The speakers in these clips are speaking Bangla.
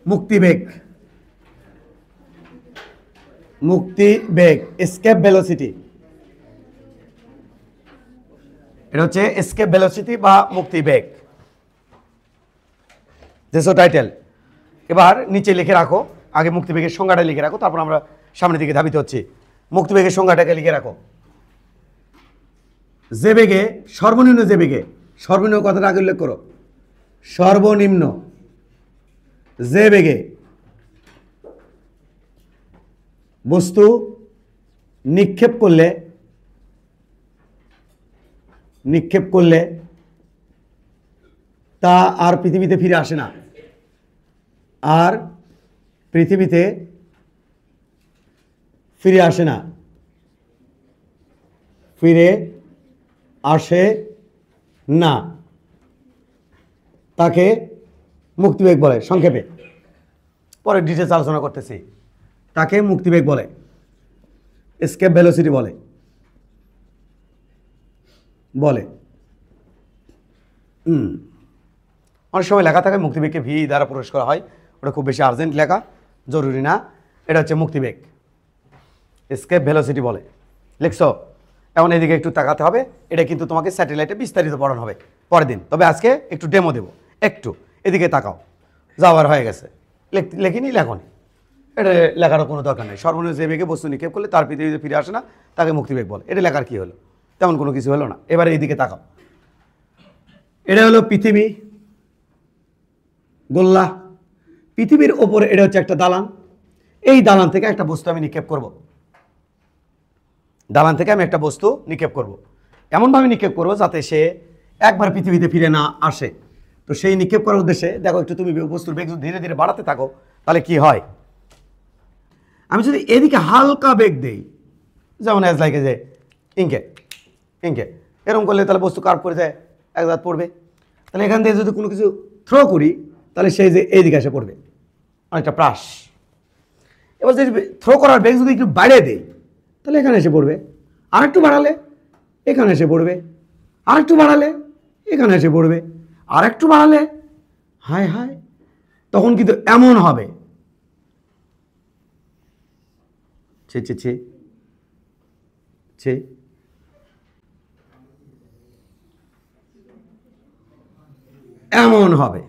মুক্তিবেগ, মুক্তিবেগ, এসকেপ ভেলোসিটি। এটা হচ্ছে এসকেপ ভেলোসিটি বা মুক্তিবেগ। দেশো টাইটেল। এবার নিচে লিখে রাখো, আগে মুক্তিবেগের সংজ্ঞাটা লিখে রাখো, তারপর আমরা সামনের দিকে ধাবিত হচ্ছি। মুক্তিবেগের সংজ্ঞাটাকে লিখে রাখো। যে বেগে, সর্বনিম্ন যে বেগে, সর্বনিম্ন কথাটা আগে উল্লেখ করো। সর্বনিম্ন যে বেগে বস্তু নিক্ষেপ করলে তা আর পৃথিবীতে ফিরে আসে না, আর পৃথিবীতে ফিরে আসে না, ফিরে আসে না, তাকে মুক্তিবেগ বলে। সংক্ষেপে পরে ডিটেলস আলোচনা করতেছি। তাকে মুক্তিবেগ বলে, এসকেপ ভেলোসিটি বলে। অনেক সময় লেখা থাকে মুক্তিবেগকে ভি দ্বারা প্রকাশ করা হয়, ওটা খুব বেশি আর্জেন্ট লেখা, জরুরি না। এটা হচ্ছে মুক্তিবেগ, এসকেপ ভেলোসিটি বলে। লিখছো? এখন এদিকে একটু তাকাতে হবে। এটা কিন্তু তোমাকে স্যাটেলাইটে বিস্তারিত পড়ানো হবে পরের দিন, তবে আজকে একটু ডেমো দেবো। একটু এদিকে তাকাও, যাওয়ার হয়ে গেছে, লেখিনি, লেখনি, এটা লেখারও কোনো দরকার নেই। সর্বনিম্ন যে বেগে বস্তু নিক্ষেপ করলে তার পৃথিবীতে ফিরে আসে না, তাকে মুক্তিবেগ বলে। এটা লেখার কি হলো? তেমন কোনো কিছু হলো না। এবারে এইদিকে তাকাও। এটা হলো পৃথিবী, গোল্লা। পৃথিবীর ওপরে এটা হচ্ছে একটা দালান। এই দালান থেকে একটা বস্তু আমি নিক্ষেপ করব। দালান থেকে আমি একটা বস্তু নিক্ষেপ করব, এমনভাবে নিক্ষেপ করবো যাতে সে একবার পৃথিবীতে ফিরে না আসে। তো সেই নিক্ষেপ করার উদ্দেশ্যে দেখো, একটু তুমি বস্তুর বেগ ধীরে ধীরে বাড়াতে থাকো, তাহলে কি হয়? আমি যদি এদিকে হালকা বেগ দেই, যেমন অ্যাজ লাইক যে ইঙ্কে ইঙ্কে এরকম করলে তাহলে বস্তু কার্ভ করে যায়, এক জাত পড়বে। তাহলে এখান থেকে যদি কোনো কিছু থ্রো করি, তাহলে সেই যে এইদিকে এসে পড়বে, অনেকটা প্রাস। এবার যদি থ্রো করার বেগ যদি একটু বাড়িয়ে দেই, তাহলে এখানে এসে পড়বে। আরেকটু বাড়ালে এখানে এসে পড়বে, আরেকটু বাড়ালে এখানে এসে পড়বে, আরেকটু বাড়ালে হায় হায়, তখন কিন্তু এমন হবে, ছে ছে ছে ছে, এমন হবে,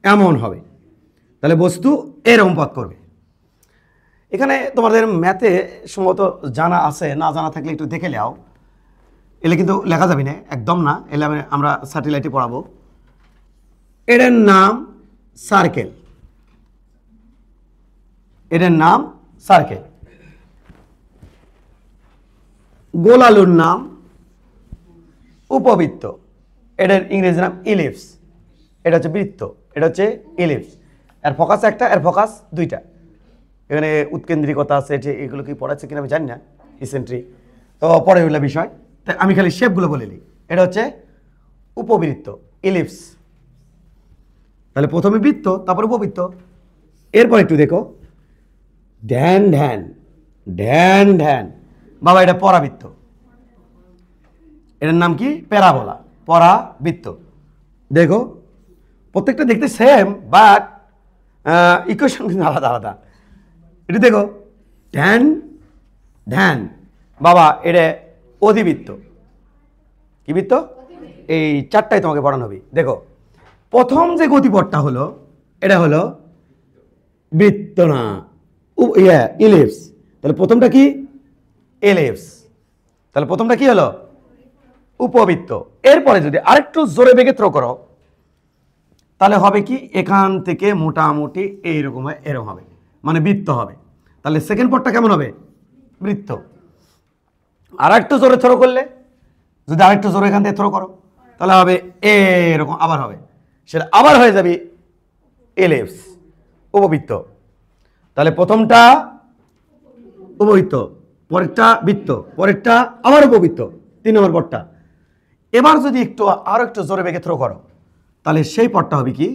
এমন হবে। তাহলে বস্তু এরকম পথ করবে। এখানে তোমাদের ম্যাথে সম্ভবত জানা আছে, না জানা থাকলে একটু দেখে নাও। এলে কিন্তু লেখা যাবে না, একদম না। এলে আমরা স্যাটেলাইটে পড়াবো। এটার নাম সার্কেল, এটার নাম সার্কেল। গোলালুর নাম উপবৃত্ত, এটার ইংরেজি নাম ইলিপস। এটা হচ্ছে বৃত্ত, এটা হচ্ছে ইলিপস। এর ফোকাস একটা, এর ফোকাস দুইটা। এখানে উৎকেন্দ্রিকতা আছে, এগুলো কি পড়াচ্ছে কিনা আমি জানি না, ইসেন্ট্রি তো পরে ওইগুলো বিষয়। তাই আমি খালি শেপগুলো বলে নিই। এটা হচ্ছে উপবৃত্ত, ইলিপস। তাহলে প্রথমে বৃত্ত, তারপর উপবৃত্ত। এরপর একটু দেখো, ধ্যান ধ্যান ধ্যান ধ্যান, বাবা এটা পরাবৃত্ত। এটার নাম কি? প্যারাবোলা, পরাবৃত্ত। দেখো প্রত্যেকটা দেখতে সেম, বাট ইকুয়েশন কিন্তু আলাদা আলাদা। এটা দেখো, ধ্যান ধ্যান, বাবা এটা অধিবৃত্ত। কি বৃত্ত? এই চারটাই তোমাকে পড়ানো হবে। দেখো প্রথম যে গতিপথটা হলো, এটা হলো বৃত্ত না, ইলিপস। তাহলে প্রথমটা কি? ইলিপস। তাহলে প্রথমটা কি হলো? উপবৃত্ত। এরপরে যদি আরেকটু জোরে বেগে থ্রো করো, তাহলে হবে কি? এখান থেকে মোটামুটি এইরকম হয়, এরকম হবে, মানে বৃত্ত হবে। তাহলে সেকেন্ড পথটা কেমন হবে? বৃত্ত। আর একটু জোরে থ্রো করলে, যদি আরেকটু জোরে এখান থেকে থ্রো করো, তাহলে হবে এরকম, আবার হবে, সেটা আবার হয়ে যাবে ইলিপস, উপবৃত্ত। তাহলে প্রথমটা উপবৃত্ত, পরেরটা বৃত্ত, পরেরটা আবার উপবৃত্ত, 3 নম্বর পথটা। এবার যদি আরো একটু জোরে বেগে থ্রো করো, তাহলে সেই পথটা হবে কি?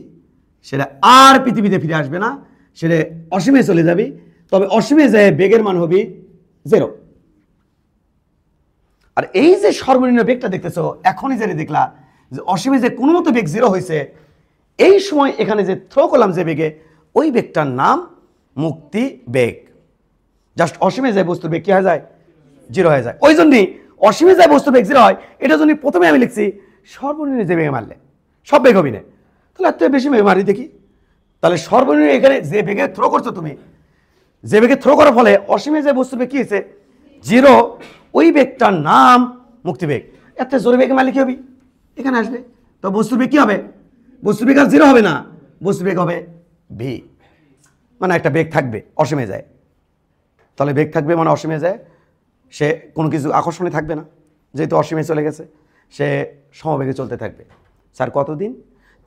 সেটা আর পৃথিবীতে ফিরে আসবে না, সেটা অসীমে চলে যাবে। তবে অসীমে যায় বেগের মান হবে 0। আর এই যে সর্বনিম্ন বেগটা দেখতেছো, এখনই যেটা দেখলা, যে অসীমে যে কোনো মতো বেগ জিরো হয়েছে, এই সময় এখানে যে থ্রো করলাম যে বেগে, ওই বেগটার নাম মুক্তি বেগ। জাস্ট অসীমে যায় বস্তুর বেগ কি হয়ে যায়? জিরো হয়ে যায়। ওই জন্যই অসীমে যায় বস্তুর বেগ জিরো হয়, এটা জন্য প্রথমে আমি লিখছি সর্বনিম্ন যে বেগে মারলে সব বেগ হবি না, তাহলে এত বেশি বেগ মারি দেখি। তাহলে সর্বনিম্ন এখানে যে বেগে থ্রো করছো তুমি, যে বেগে থ্রো করার ফলে অসীমে যে বস্তুর বেগ কি হয়েছে? জিরো। ওই বেগটার নাম মুক্তি বেগ। এত জোরে বেগে মারলে কি হবে? এখানে আসবে, তো বস্তুর বেগ কি হবে? বস্তুর বেগ আর জিরো হবে না, বস্তুর বেগ হবে ভি, মানে একটা বেগ থাকবে অসীমে যায়। তাহলে বেগ থাকবে মানে অসীমে যায়, সে কোনো কিছু আকর্ষণে থাকবে না, যেহেতু অসীমে চলে গেছে, সে সমবেগে চলতে থাকবে। স্যার কতদিন?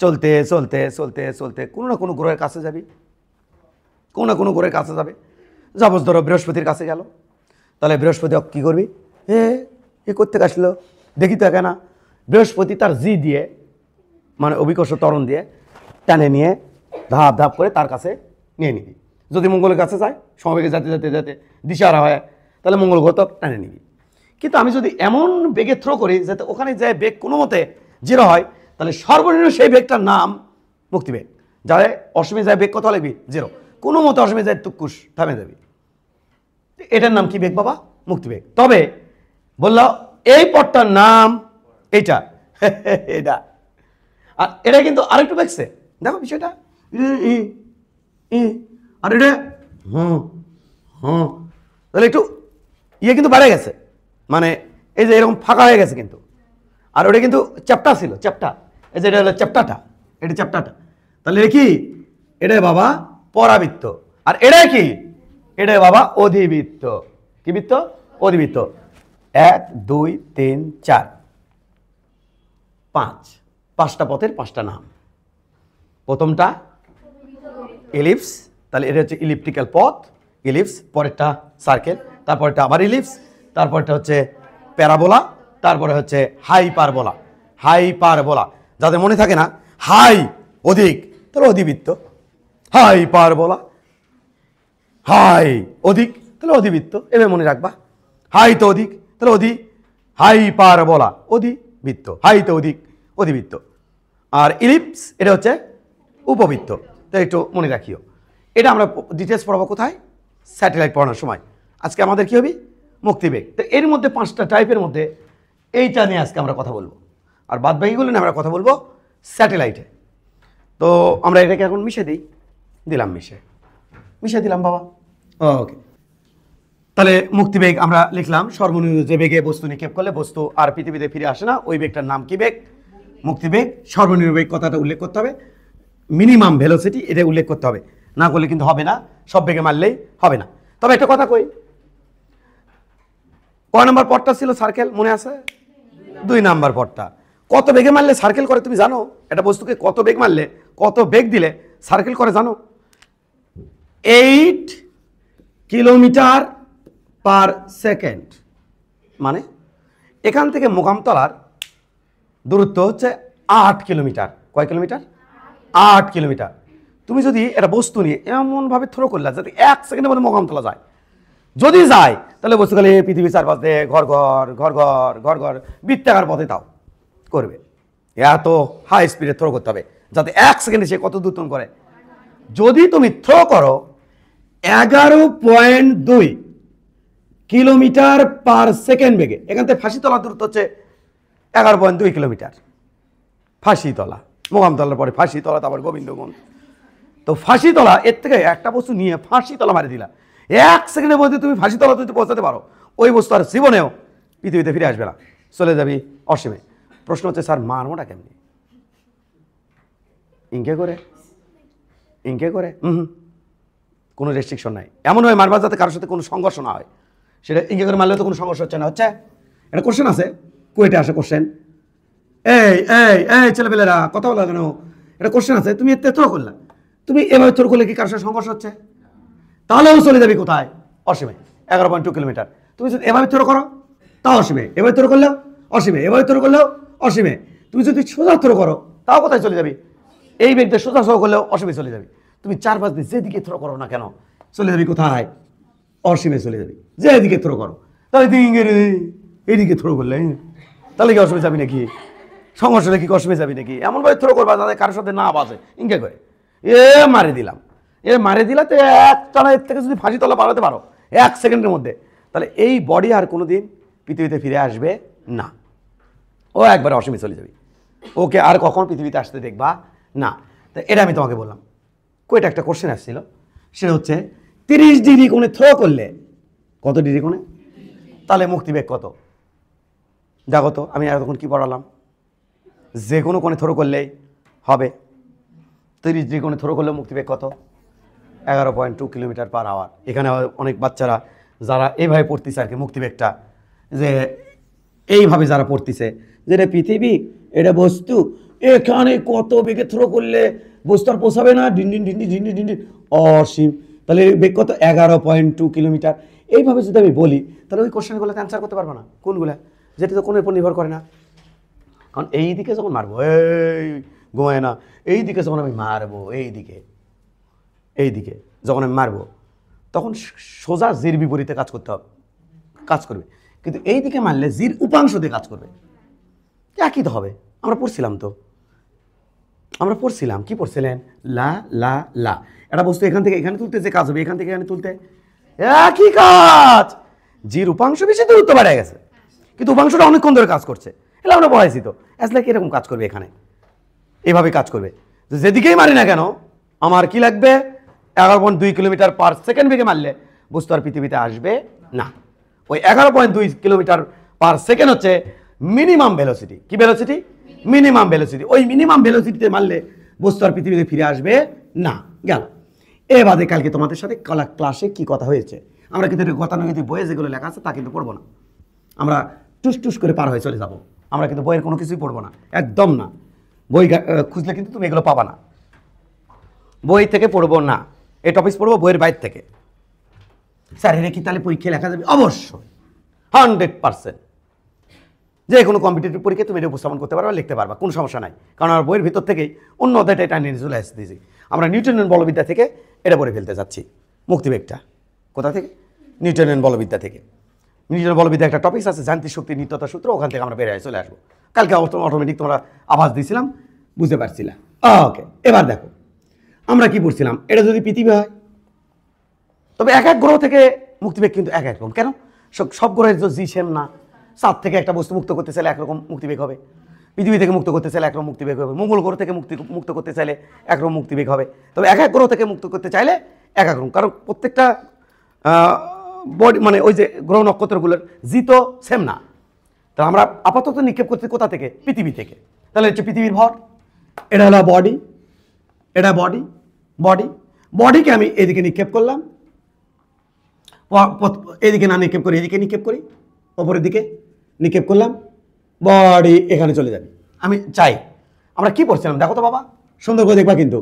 চলতে চলতে চলতে চলতে কোনো না কোনো গ্রহের কাছে যাবি, কোনো না কোনো গ্রহের কাছে যাবে। যাবস ধরো বৃহস্পতির কাছে গেল, তাহলে বৃহস্পতি কী করবি? এ করতে আসলো দেখি তো একা না, বৃহস্পতি তার জি দিয়ে মানে অভিকর্ষ ত্বরণ দিয়ে টানে নিয়ে ধাপ ধাপ করে তার কাছে নিয়ে নিবি। যদি মঙ্গলের কাছে যায় সমবেগে যেতে যেতে যেতে দিশাহারা হয়, তাহলে মঙ্গল গ্রহ তো টানে নিবি। কিন্তু আমি যদি এমন বেগে থ্রো করি যাতে ওখানে যায় বেগ কোনো মতে জিরো হয়, তাহলে সর্বনিম্ন সেই বেগটার নাম মুক্তিবেগ। যারা অসীমে যায় বেগ কত লাগবি? জিরো। কোনো মতে অসীমে যায় তুকুশ থামে যাবি, এটার নাম কি বেগ বাবা? মুক্তিবেগ। তবে বললো এই পথটার নাম এইটা এটা, আর এটা কিন্তু আরেকটু দেখছে, দেখো বিষয়টা, আর এটা তাহলে একটু ইয়ে কিন্তু বাড়ে গেছে, মানে এই যে এরকম ফাঁকা হয়ে গেছে কিন্তু। আর ওটা কিন্তু চ্যাপ্টা ছিল, চ্যাপ্টা, এই যে এটা হলো চ্যাপ্টাটা, এটা চ্যাপ্টাটা। তাহলে এটা কি? এটা বাবা পরাবৃত্ত। আর এটা কি? এটা বাবা অধিবৃত্ত। কি বৃত্ত? অধিবৃত্ত। 1 2 3 4 5, 5টা পথের 5টা নাম। প্রথমটা ইলিপস, তাহলে এটা হচ্ছে ইলিপ্টিক্যাল পথ, ইলিপস। পরেরটা সার্কেল, তারপরটা আবার ইলিপস, তারপরটা হচ্ছে প্যারাবোলা, তারপরে হচ্ছে হাইপারবোলা। হাইপারবোলা যাদের মনে থাকে না, হাই অধিক, তাহলে অধিবৃত্ত। হাইপারবোলা, হাই অধিক, তাহলে অধিবৃত্ত। এভাবে মনে রাখবা, হাই তো অধিক, তাহলে অধি, হাইপারবোলা অধিবৃত্ত, হাই তো অধিক অধিবৃত্ত। আর ইলিপস এটা হচ্ছে উপবৃত্ত, তাই একটু মনে রাখিও। এটা আমরা ডিটেলস পড়াবো কোথায়? স্যাটেলাইট পড়ানোর সময়। আজকে আমাদের কি হবে? মুক্তিবেগ। তো এর মধ্যে 5টা টাইপের মধ্যে এইটা নিয়ে আজকে আমরা কথা বলবো, আর বাদ বাকিগুলো নিয়ে আমরা কথা বলবো স্যাটেলাইটে। তো আমরা এটাকে এখন মিশে দিই, দিলাম মিশে দিলাম বাবা। ওকে, তাহলে মুক্তিবেগ আমরা লিখলাম সর্বনিম্ন যে বেগে বস্তু নিক্ষেপ করলে বস্তু আর পৃথিবীতে ফিরে আসে না, ওই বেগটার নাম কি বেগ? মুক্তিবেগ। সর্বনিম্ন বেগ কথাটা উল্লেখ করতে হবে, মিনিমাম ভেলোসিটি এটা উল্লেখ করতে হবে, না করলে কিন্তু হবে না, সব বেগে মারলেই হবে না। তবে একটা কথা কই, কয় নম্বর পথটা ছিল সার্কেল মনে আছে? 2 নাম্বার পথটা। কত বেগে মারলে সার্কেল করে তুমি জানো? একটা বস্তুকে কত বেগ মারলে, কত বেগ দিলে সার্কেল করে জানো? 8 কিলোমিটার পার সেকেন্ড। মানে এখান থেকে মোকামতলার দূরত্ব হচ্ছে 8 কিলোমিটার। কয় কিলোমিটার? 8 কিলোমিটার। তুমি যদি একটা বস্তু নিয়ে এমনভাবে থ্রো করলে যাতে 1 সেকেন্ডের মধ্যে মোকামতলা যায়, যদি যায় তাহলে বস্তু খালি পৃথিবীর চারপাশ দিয়ে ঘর ঘর ঘর ঘর ঘর ঘর বৃত্তাকার পথে তাও করবে। এত হাই স্পিডে থ্রো করতে হবে যাতে 1 সেকেন্ডে সে কত দূর করে। যদি তুমি থ্রো করো 11.2 কিলোমিটার পার সেকেন্ড বেগে, এখান থেকে ফাঁসিতলার দূরত্ব হচ্ছে 11.2 কিলোমিটার। ফাঁসিতলা, মোকামতলার পরে ফাঁসিতলা, তারপর গোবিন্দগঞ্জ। তো ফাঁসিতলা, এর থেকে একটা বস্তু নিয়ে ফাঁসিতলা মারি দিলা, 1 সেকেন্ডের মধ্যে তুমি ফাঁসিতলা যদি পৌঁছাতে পারো, ওই বস্তু আর জীবনেও পৃথিবীতে ফিরে আসবে না, চলে যাবি অসীমে। প্রশ্ন হচ্ছে স্যার মারমোটা কেমনি? ইনকে করে, ইনকে করে, কোনো রেস্ট্রিকশন নাই। এমন হয় মারবার যাতে কারোর সাথে কোনো সংঘর্ষ না হয়, সেটা ইনকে করে মারলে তো কোনো সংঘর্ষ হচ্ছে না। হচ্ছে একটা কোশ্চেন আছে, কুয়েটে আসে কোশ্চেন, এই এই এই ছেলেপেলেরা কথা বলা কেন? এটা কোশ্চেন আছে, তুমি এতে থ্রো করলা, তুমি এভাবে থ্রো করলে কি কারোর সাথে সংঘর্ষ হচ্ছে? তাহলেও চলে যাবি কোথায়? অসীমে। 11.2 কিলোমিটার। তুমি যদি এভাবে থ্রো করো তাও অসীমে, এভাবে থ্রো করলেও অসীমে, এভাবে থ্রো করলেও অসীমে। তুমি যদি সোজা থ্রো করো তাও কোথায় চলে যাবি? এই বেগতে সোজা থ্রো করলেও অসীমে চলে যাবি। তুমি 4-5 দিন যেদিকে থ্রো করো না কেন চলে যাবি কোথায়? অসীমে চলে যাবি, যেদিকে থ্রো করো। তাহলে তুই এইদিকে থ্রো করলে তাহলে কি অসীমে যাবি নাকি? সমস্যা হলে কি কসমে যাবি নাকি এমনভাবে থ্রো করবা যাতে কারোর সাথে না বাজে ইনকে করে মারি দিলাম মারি দিলা তো একটানা এর থেকে যদি ফাঁসি তলা বাড়াতে পারো 1 সেকেন্ডের মধ্যে, তাহলে এই বডি আর কোনো দিন পৃথিবীতে ফিরে আসবে না। ও একবার অসীমে চলে যাবে, ওকে আর কখন পৃথিবীতে আসতে দেখবা না। তো এটা আমি তোমাকে বললাম। কয়টা একটা কোশ্চেন আসছিল, সেটা হচ্ছে 30 ডিগ্রি কোণে থ্রো করলে কত ডিগ্রি কোণে, তাহলে মুক্তিবেগ কত? দেখো তো আমি এতক্ষণ কি পড়ালাম, যে কোনো কোণে থ্রো করলেই হবে। 30 ডিগ্রি কোণে থ্রো করলে মুক্তিবেগ কত? 11.2 কিলোমিটার পার আওয়ার। এখানে অনেক বাচ্চারা যারা এইভাবে পড়তেছে আর কি মুক্তিবেগটা, যে এইভাবে যারা পড়তেছে যেটা পৃথিবী এটা বস্তু, এখানে কত বেগে থ্রো করলে বস্তু আর পৌঁছাবে না, ডিন ডিন ডিন ডিন ডিন ডিন অসীম, তাহলে বেগ কত? 11.2 কিলোমিটার। এইভাবে যদি আমি বলি তাহলে ওই কোশ্চেনগুলোতে অ্যান্সার করতে পারবো না। কোনগুলা? যেটা তো কোনের উপর নির্ভর করে না। কারণ এই দিকে যখন মারবো এই ঘুমায় না, এই দিকে যখন আমি মারবো এই দিকে যখন আমি মারবো তখন সোজা জির বিপরীতে কাজ করবে, কিন্তু এই দিকে মারলে জির উপাংশ দিয়ে কাজ করবে। একই তো হবে। আমরা পড়ছিলাম কি পড়ছিলেন? লা লা লা, একটা বস্তু এখান থেকে এখানে তুলতে যে কাজ হবে এখান থেকে এখানে তুলতে একই কাজ। জির উপাংশ বেশি দূরত্ব বেড়ে গেছে, কিন্তু উপাংশটা অনেকক্ষণ ধরে কাজ করছে। এগুলো আমরা পড়াইছি তো। লাইক এরকম কাজ করবে, এখানে এইভাবে কাজ করবে। যেদিকেই মারি না কেন আমার কি লাগবে? 11.2 কিলোমিটার পার সেকেন্ড বেগে মারলে বস্তু আর পৃথিবীতে আসবে না। ওই 11.2 কিলোমিটার পার সেকেন্ড হচ্ছে মিনিমাম ভেলোসিটি। কি ভেলোসিটি? Minimum velocity. ওই মিনিমাম ভেলোসিটিতে মারলে বস্তু আর পৃথিবীতে ফিরে আসবে না। গেল। এবারে কালকে তোমাদের সাথে ক্লাসে কি কথা হয়েছে আমরা কিন্তু গতানুগতিক বইয়ে যেগুলো লেখা আছে তা কিন্তু পড়বো না। আমরা টুস টুস করে পার হয়ে চলে যাব। আমরা কিন্তু বইয়ের কোনো কিছুই পড়বো না, একদম না। বই খুঁজলে কিন্তু তুমি এগুলো পাবা না। বই থেকে পড়বো না, এই টপিক পড়বো বইয়ের বাইরে থেকে। স্যার এটা কি তাহলে পরীক্ষায় লেখা যাবে? অবশ্যই 100%। যে কোনো কম্পিটিটিভ পরীক্ষায় তুমি এটা উপস্থাপন করতে পারবা, লিখতে পারবা, কোনো সমস্যা নাই। কারণ আমার বইয়ের ভিতর থেকেই অন্য অধ্যায়টা এটা নিয়ে চলে আসতেছি। আমরা নিউটনের বলবিদ্যা থেকে এটা পড়ে ফেলতে যাচ্ছি। মুক্তিবেগটা কোথা থেকে? নিউটনের বলবিদ্যা থেকে। নিউটনের বলবিদ্যা একটা টপিক আছে যান্ত্রিক শক্তির নিত্যতা সূত্র, ওখান থেকে আমরা বেরিয়ে চলে আসবো। কালকে অটোমেটিক তোমরা আভাস দিয়েছিলাম, বুঝতে পারছিলাম। ওকে, এবার দেখো আমরা কি পড়ছিলাম। এটা যদি পৃথিবী হয় তবে এক এক গ্রহ থেকে মুক্তিবেগ কিন্তু এক এক রকম। কেন? সব গ্রহের তো জি সেম না। চাঁদ থেকে একটা বস্তু মুক্ত করতে চাইলে একরকম মুক্তিবেগ হবে, পৃথিবী থেকে মুক্ত করতে চাইলে একরকম মুক্তিবেগ হবে, মঙ্গল গ্রহ থেকে মুক্ত করতে চাইলে একরকম মুক্তিবেগ হবে। তবে এক এক গ্রহ থেকে মুক্ত করতে চাইলে এক এক রকম, কারণ প্রত্যেকটা বডি মানে ওই যে গ্রহ নক্ষত্রগুলোর জি তো সেম না। তাহলে আমরা আপাতত নিক্ষেপ করতে কোথা থেকে? পৃথিবী থেকে। তাহলে হচ্ছে পৃথিবীর ভর, এটা হলো বডি, এটা বডিকে আমি এদিকে নিক্ষেপ করলাম, এদিকে না নিক্ষেপ করি এদিকে নিক্ষেপ করি, ওপরের দিকে নিক্ষেপ করলাম, বডি এখানে চলে যাবে। আমি চাই আমরা কি পড়ছিলাম দেখো তো বাবা, সুন্দর করে দেখবা কিন্তু।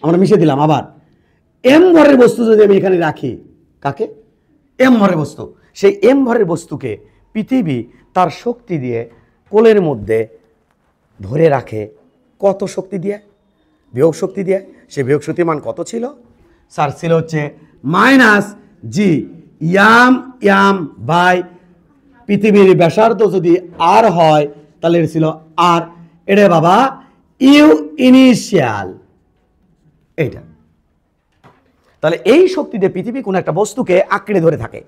আমরা মিশে দিলাম আবার এম ভরের বস্তু যদি আমি এখানে রাখি, কাকে? এম ভরের বস্তু। সেই এম ভরের বস্তুকে পৃথিবী তার শক্তি দিয়ে কোলের মধ্যে ধরে রাখে। কত শক্তি দিয়ে? বিয়োগ শক্তি দিয়ে। সেই বিয়োগ শক্তির মান কত ছিল? স্যার ছিল হচ্ছে -g ইয়াম বাই পৃথিবীর ব্যাসার্ধ যদি আর হয় তাহলে এটা ছিল আর। এটা বাবা ইউ ইনিশিয়াল। এইটা তাহলে এই শক্তি দিয়ে পৃথিবী কোনো একটা বস্তুকে আঁকড়ে ধরে থাকে।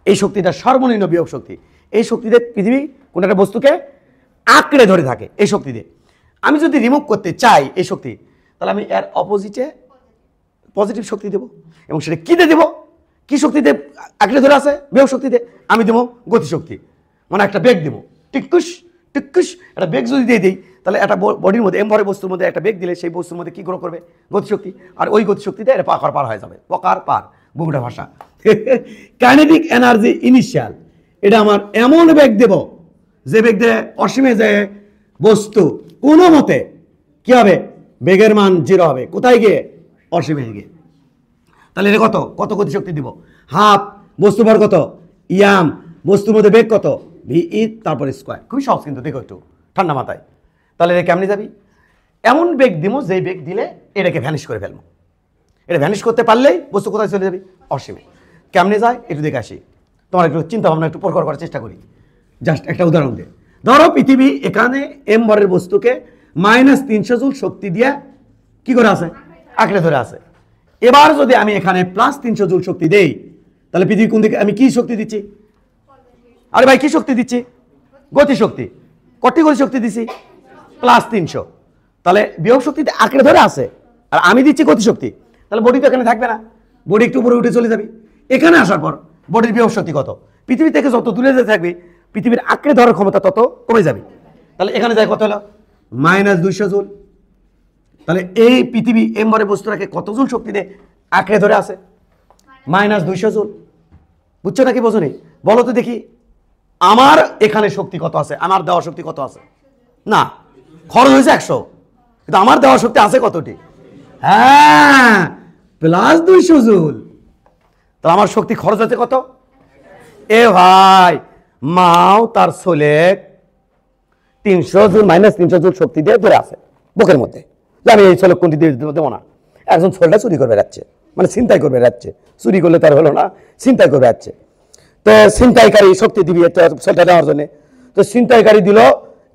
এই শক্তিটা সর্বনিম্ন বিয়োগ শক্তি। এই শক্তি দিয়ে পৃথিবী কোনো একটা বস্তুকে আঁকড়ে ধরে থাকে। এই শক্তি দিয়ে আমি যদি রিমুভ করতে চাই এই শক্তি, তাহলে আমি এর অপোজিটে পজিটিভ শক্তি দেবো। এবং সেটা কী দিয়ে দেবো? কী শক্তিতে আঁকড়ে ধরে আছে? বিয়োগ শক্তিতে। আমি দেবো গতিশক্তি, মানে একটা বেগ দেবো, টিকুস টিকুস একটা বেগ যদি দিয়ে দিই, তাহলে একটা বডির মধ্যে এম ভরের বস্তুর মধ্যে একটা বেগ দিলে সেই বস্তুর মধ্যে কী গ্রো করবে? গতিশক্তি। আর ওই গতিশক্তিতে এটা পার হয়ে যাবে। পার বগুড়া ভাষা। Kinetic energy initial. এটা আমার এমন বেগ দেব যে বেগ দিয়ে অসীমে যায় বস্তু কোনো মতে কী হবে? বেগের মান 0 হবে। কোথায় গিয়ে? অসীমে গিয়ে। তাহলে এটা কত গতিশক্তি দিব? হাফ। বস্তু ভর কত? ইয়াম। বস্তুর মধ্যে বেগ কত? ভি, তারপরে স্কোয়ার। খুবই সহজ কিন্তু, দেখো একটু ঠান্ডা মাথায়। তাহলে এটা কেমনি যাবি? এমন বেগ দিব যেই বেগ দিলে এটাকে ভ্যানিশ করে ফেলবো। এটা ভ্যানিশ করতে পারলেই বস্তু কোথায় চলে যাবি? অসীমে। কেমনে যায় একটু দেখে আসি। তোমার একটু চিন্তা ভাবনা একটু প্রখর করার চেষ্টা করি। জাস্ট একটা উদাহরণ দিয়ে ধরো পৃথিবী এখানে এম ভরের বস্তুকে -300 জুল শক্তি দিয়ে কি করে আছে, আঁকড়ে ধরে আছে। এবার যদি আমি এখানে +300 জুল শক্তি দেই, তাহলে পৃথিবী কোন দিকে, আমি কি শক্তি দিচ্ছি, আরে ভাই কি শক্তি দিচ্ছি, গতি শক্তি। কটি গতি শক্তি দিচ্ছি, +300। তাহলে বিয়োগ শক্তিতে আঁকড়ে ধরে আছে, আর আমি দিচ্ছি গতি শক্তি। তাহলে বডি তো এখানে থাকবে না, বডি একটু উপরে উঠে চলে যাবে। এখানে আসার পর বডির বিয়োগ শক্তি কত, পৃথিবী থেকে যত দূরে যেতে থাকবে পৃথিবীর আঁকড়ে ধরার ক্ষমতা তত কমে যাবে। তাহলে এখানে যায় কত হলো, -200 জুল। তাহলে এই পৃথিবী এম ভরের বস্তুটাকে কত জুল শক্তি দিয়ে আঁকড়ে ধরে আছে, -200 জুল। বুঝছো নাকি বোঝো নি, বলো তো দেখি। আমার এখানে শক্তি কত আছে, আমার দেওয়া শক্তি কত আছে, না খরচ হয়েছে 100, কিন্তু আমার দেওয়া শক্তি আছে কতটি, হ্যাঁ +200 জুল। তাহলে আমার শক্তি খরচ হচ্ছে কত, এ ভাই মাও তার ছোলে 300 জুল -300 জুল শক্তি দিয়ে ধরে আছে বুকের মধ্যে, যে আমি এই ছোলে কোনটি দিয়ে দেবো না। একজন ছোলটা চুরি করে বেড়াচ্ছে, মানে ছিনতাই করে বেড়াচ্ছে, চুরি করলে তার হলো না, ছিনতাই করে বেড়াচ্ছে। তো ছিনতাইকারী শক্তি দিবি ছোলটা দেওয়ার জন্য, তো ছিনতাইকারী দিল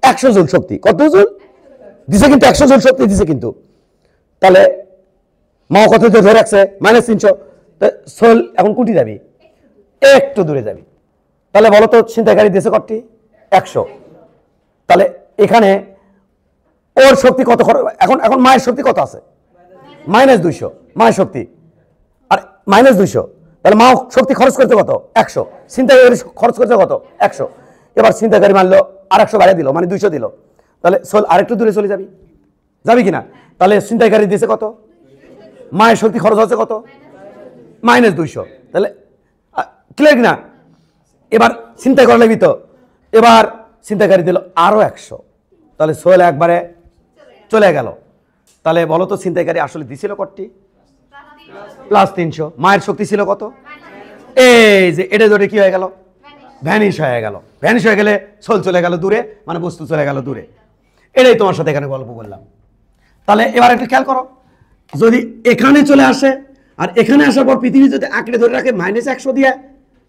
100 জুল শক্তি, কত জুল দিছে, কিন্তু 100 জুল শক্তি দিছে কিন্তু। তাহলে মা কত ধরে রাখছে, -300। সোল এখন কোনটি যাবি, একটু দূরে যাবি। তাহলে বলো তো ছিনতাইকারী দিয়েছে কতটি, 100। তাহলে এখানে ওর শক্তি কত, এখন এখন মায়ের শক্তি কত আছে, -200 মায়ের শক্তি, আর -200। তাহলে মা শক্তি খরচ করতে কত, 100। ছিনতাইকারী খরচ করতে কত, 100। এবার ছিনতাইকারী মানলো আর 100 বাড়িয়ে দিল, মানে 200 দিল। তাহলে সোল আরেকটু দূরে চলে যাবি, যাবি কিনা। তাহলে ছিনতাইকারী দিয়েছে কত, মায়ের শক্তি খরচ হচ্ছে কত, -200। তাহলে ক্লিয়ার কিনা। এবার চিন্তা করা লাগবি তো, এবার চিন্তাকারী দিল আরো 100। তাহলে সোহেল একবারে চলে গেল। তাহলে বলো তো চিন্তাকারী আসলে দিছিল কতটি, +300। মায়ের শক্তি ছিল কত, এই যে এটা ধরে কি হয়ে গেল, ভ্যানিশ হয়ে গেল। ভ্যানিশ হয়ে গেলে সোল চলে গেল দূরে, মানে বস্তু চলে গেল দূরে। এটাই তোমার সাথে এখানে গল্প বললাম। তাহলে এবার একটা খেয়াল করো, যদি এখানে চলে আসে আর এখানে আসার পর পৃথিবী যদি আঁকড়ে ধরে রাখে -100 দিয়ে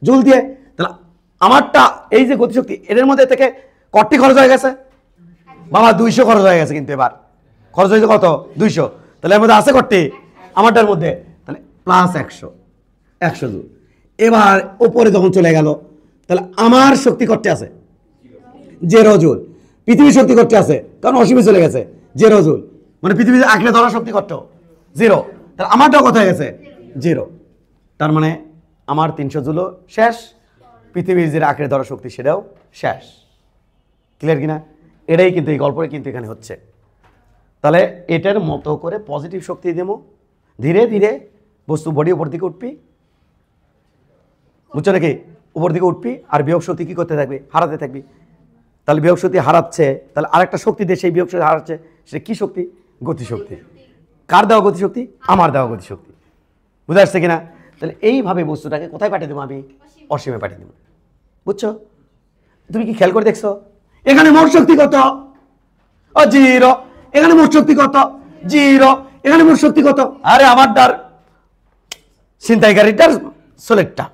জুল দিয়ে, তাহলে আমারটা এই যে গতিশক্তি এর মধ্যে থেকে কতটি খরচ হয়ে গেছে, বাবা 200 খরচ হয়ে গেছে। কিন্তু এবার খরচ হয়েছে কত, 200। তাহলে এর মধ্যে আছে কতটি, আমারটার মধ্যে, তাহলে +100 জুল। এবার উপরে যখন চলে গেল, তাহলে আমার শক্তি কতটি আছে, 0 জুল। পৃথিবীর শক্তি কতটি আছে, কারণ অসীমে চলে গেছে, 0 জুল। মানে পৃথিবীতে আঁকড়ে ধরার শক্তি কত, 0। তাহলে আমারটাও কত হয়ে গেছে, 0। তার মানে আমার 300 জুলও শেষ, পৃথিবীর যে আঁকড়ে ধরার শক্তি সেটাও শেষ। ক্লিয়ার কিনা। এটাই কিন্তু এই গল্পটা কিন্তু এখানে হচ্ছে। তাহলে এটার মতো করে পজিটিভ শক্তি দেবো, ধীরে ধীরে বস্তু বডি উপর দিকে উঠবি, বুঝছো নাকি, উপর দিকে উঠবি। আর বিয়োগ শক্তি কি করতে থাকবি, হারাতে থাকবি। তাহলে বিয়োগ শক্তি হারাচ্ছে, তাহলে আরেকটা শক্তি দিয়ে সেই বিয়োগ শক্তি হারাচ্ছে, সেটা কি শক্তি, গতিশক্তি। কার দেওয়া গতিশক্তি, আমার দেওয়া গতিশক্তি। বুঝে আসছে কিনা। তাহলে এইভাবে বস্তুটাকে কোথায় পাঠিয়ে দেবো, আমি অসীমে পাঠিয়ে দেবো। বুঝছো, তুমি কি খেয়াল করে দেখছো, এখানে মোট শক্তি কত, 0। এখানে মোট শক্তি কত, 0। এখানে মোট শক্তি কত, আরে আমার ডার ছিনতাইকারীটার সোলেটটা,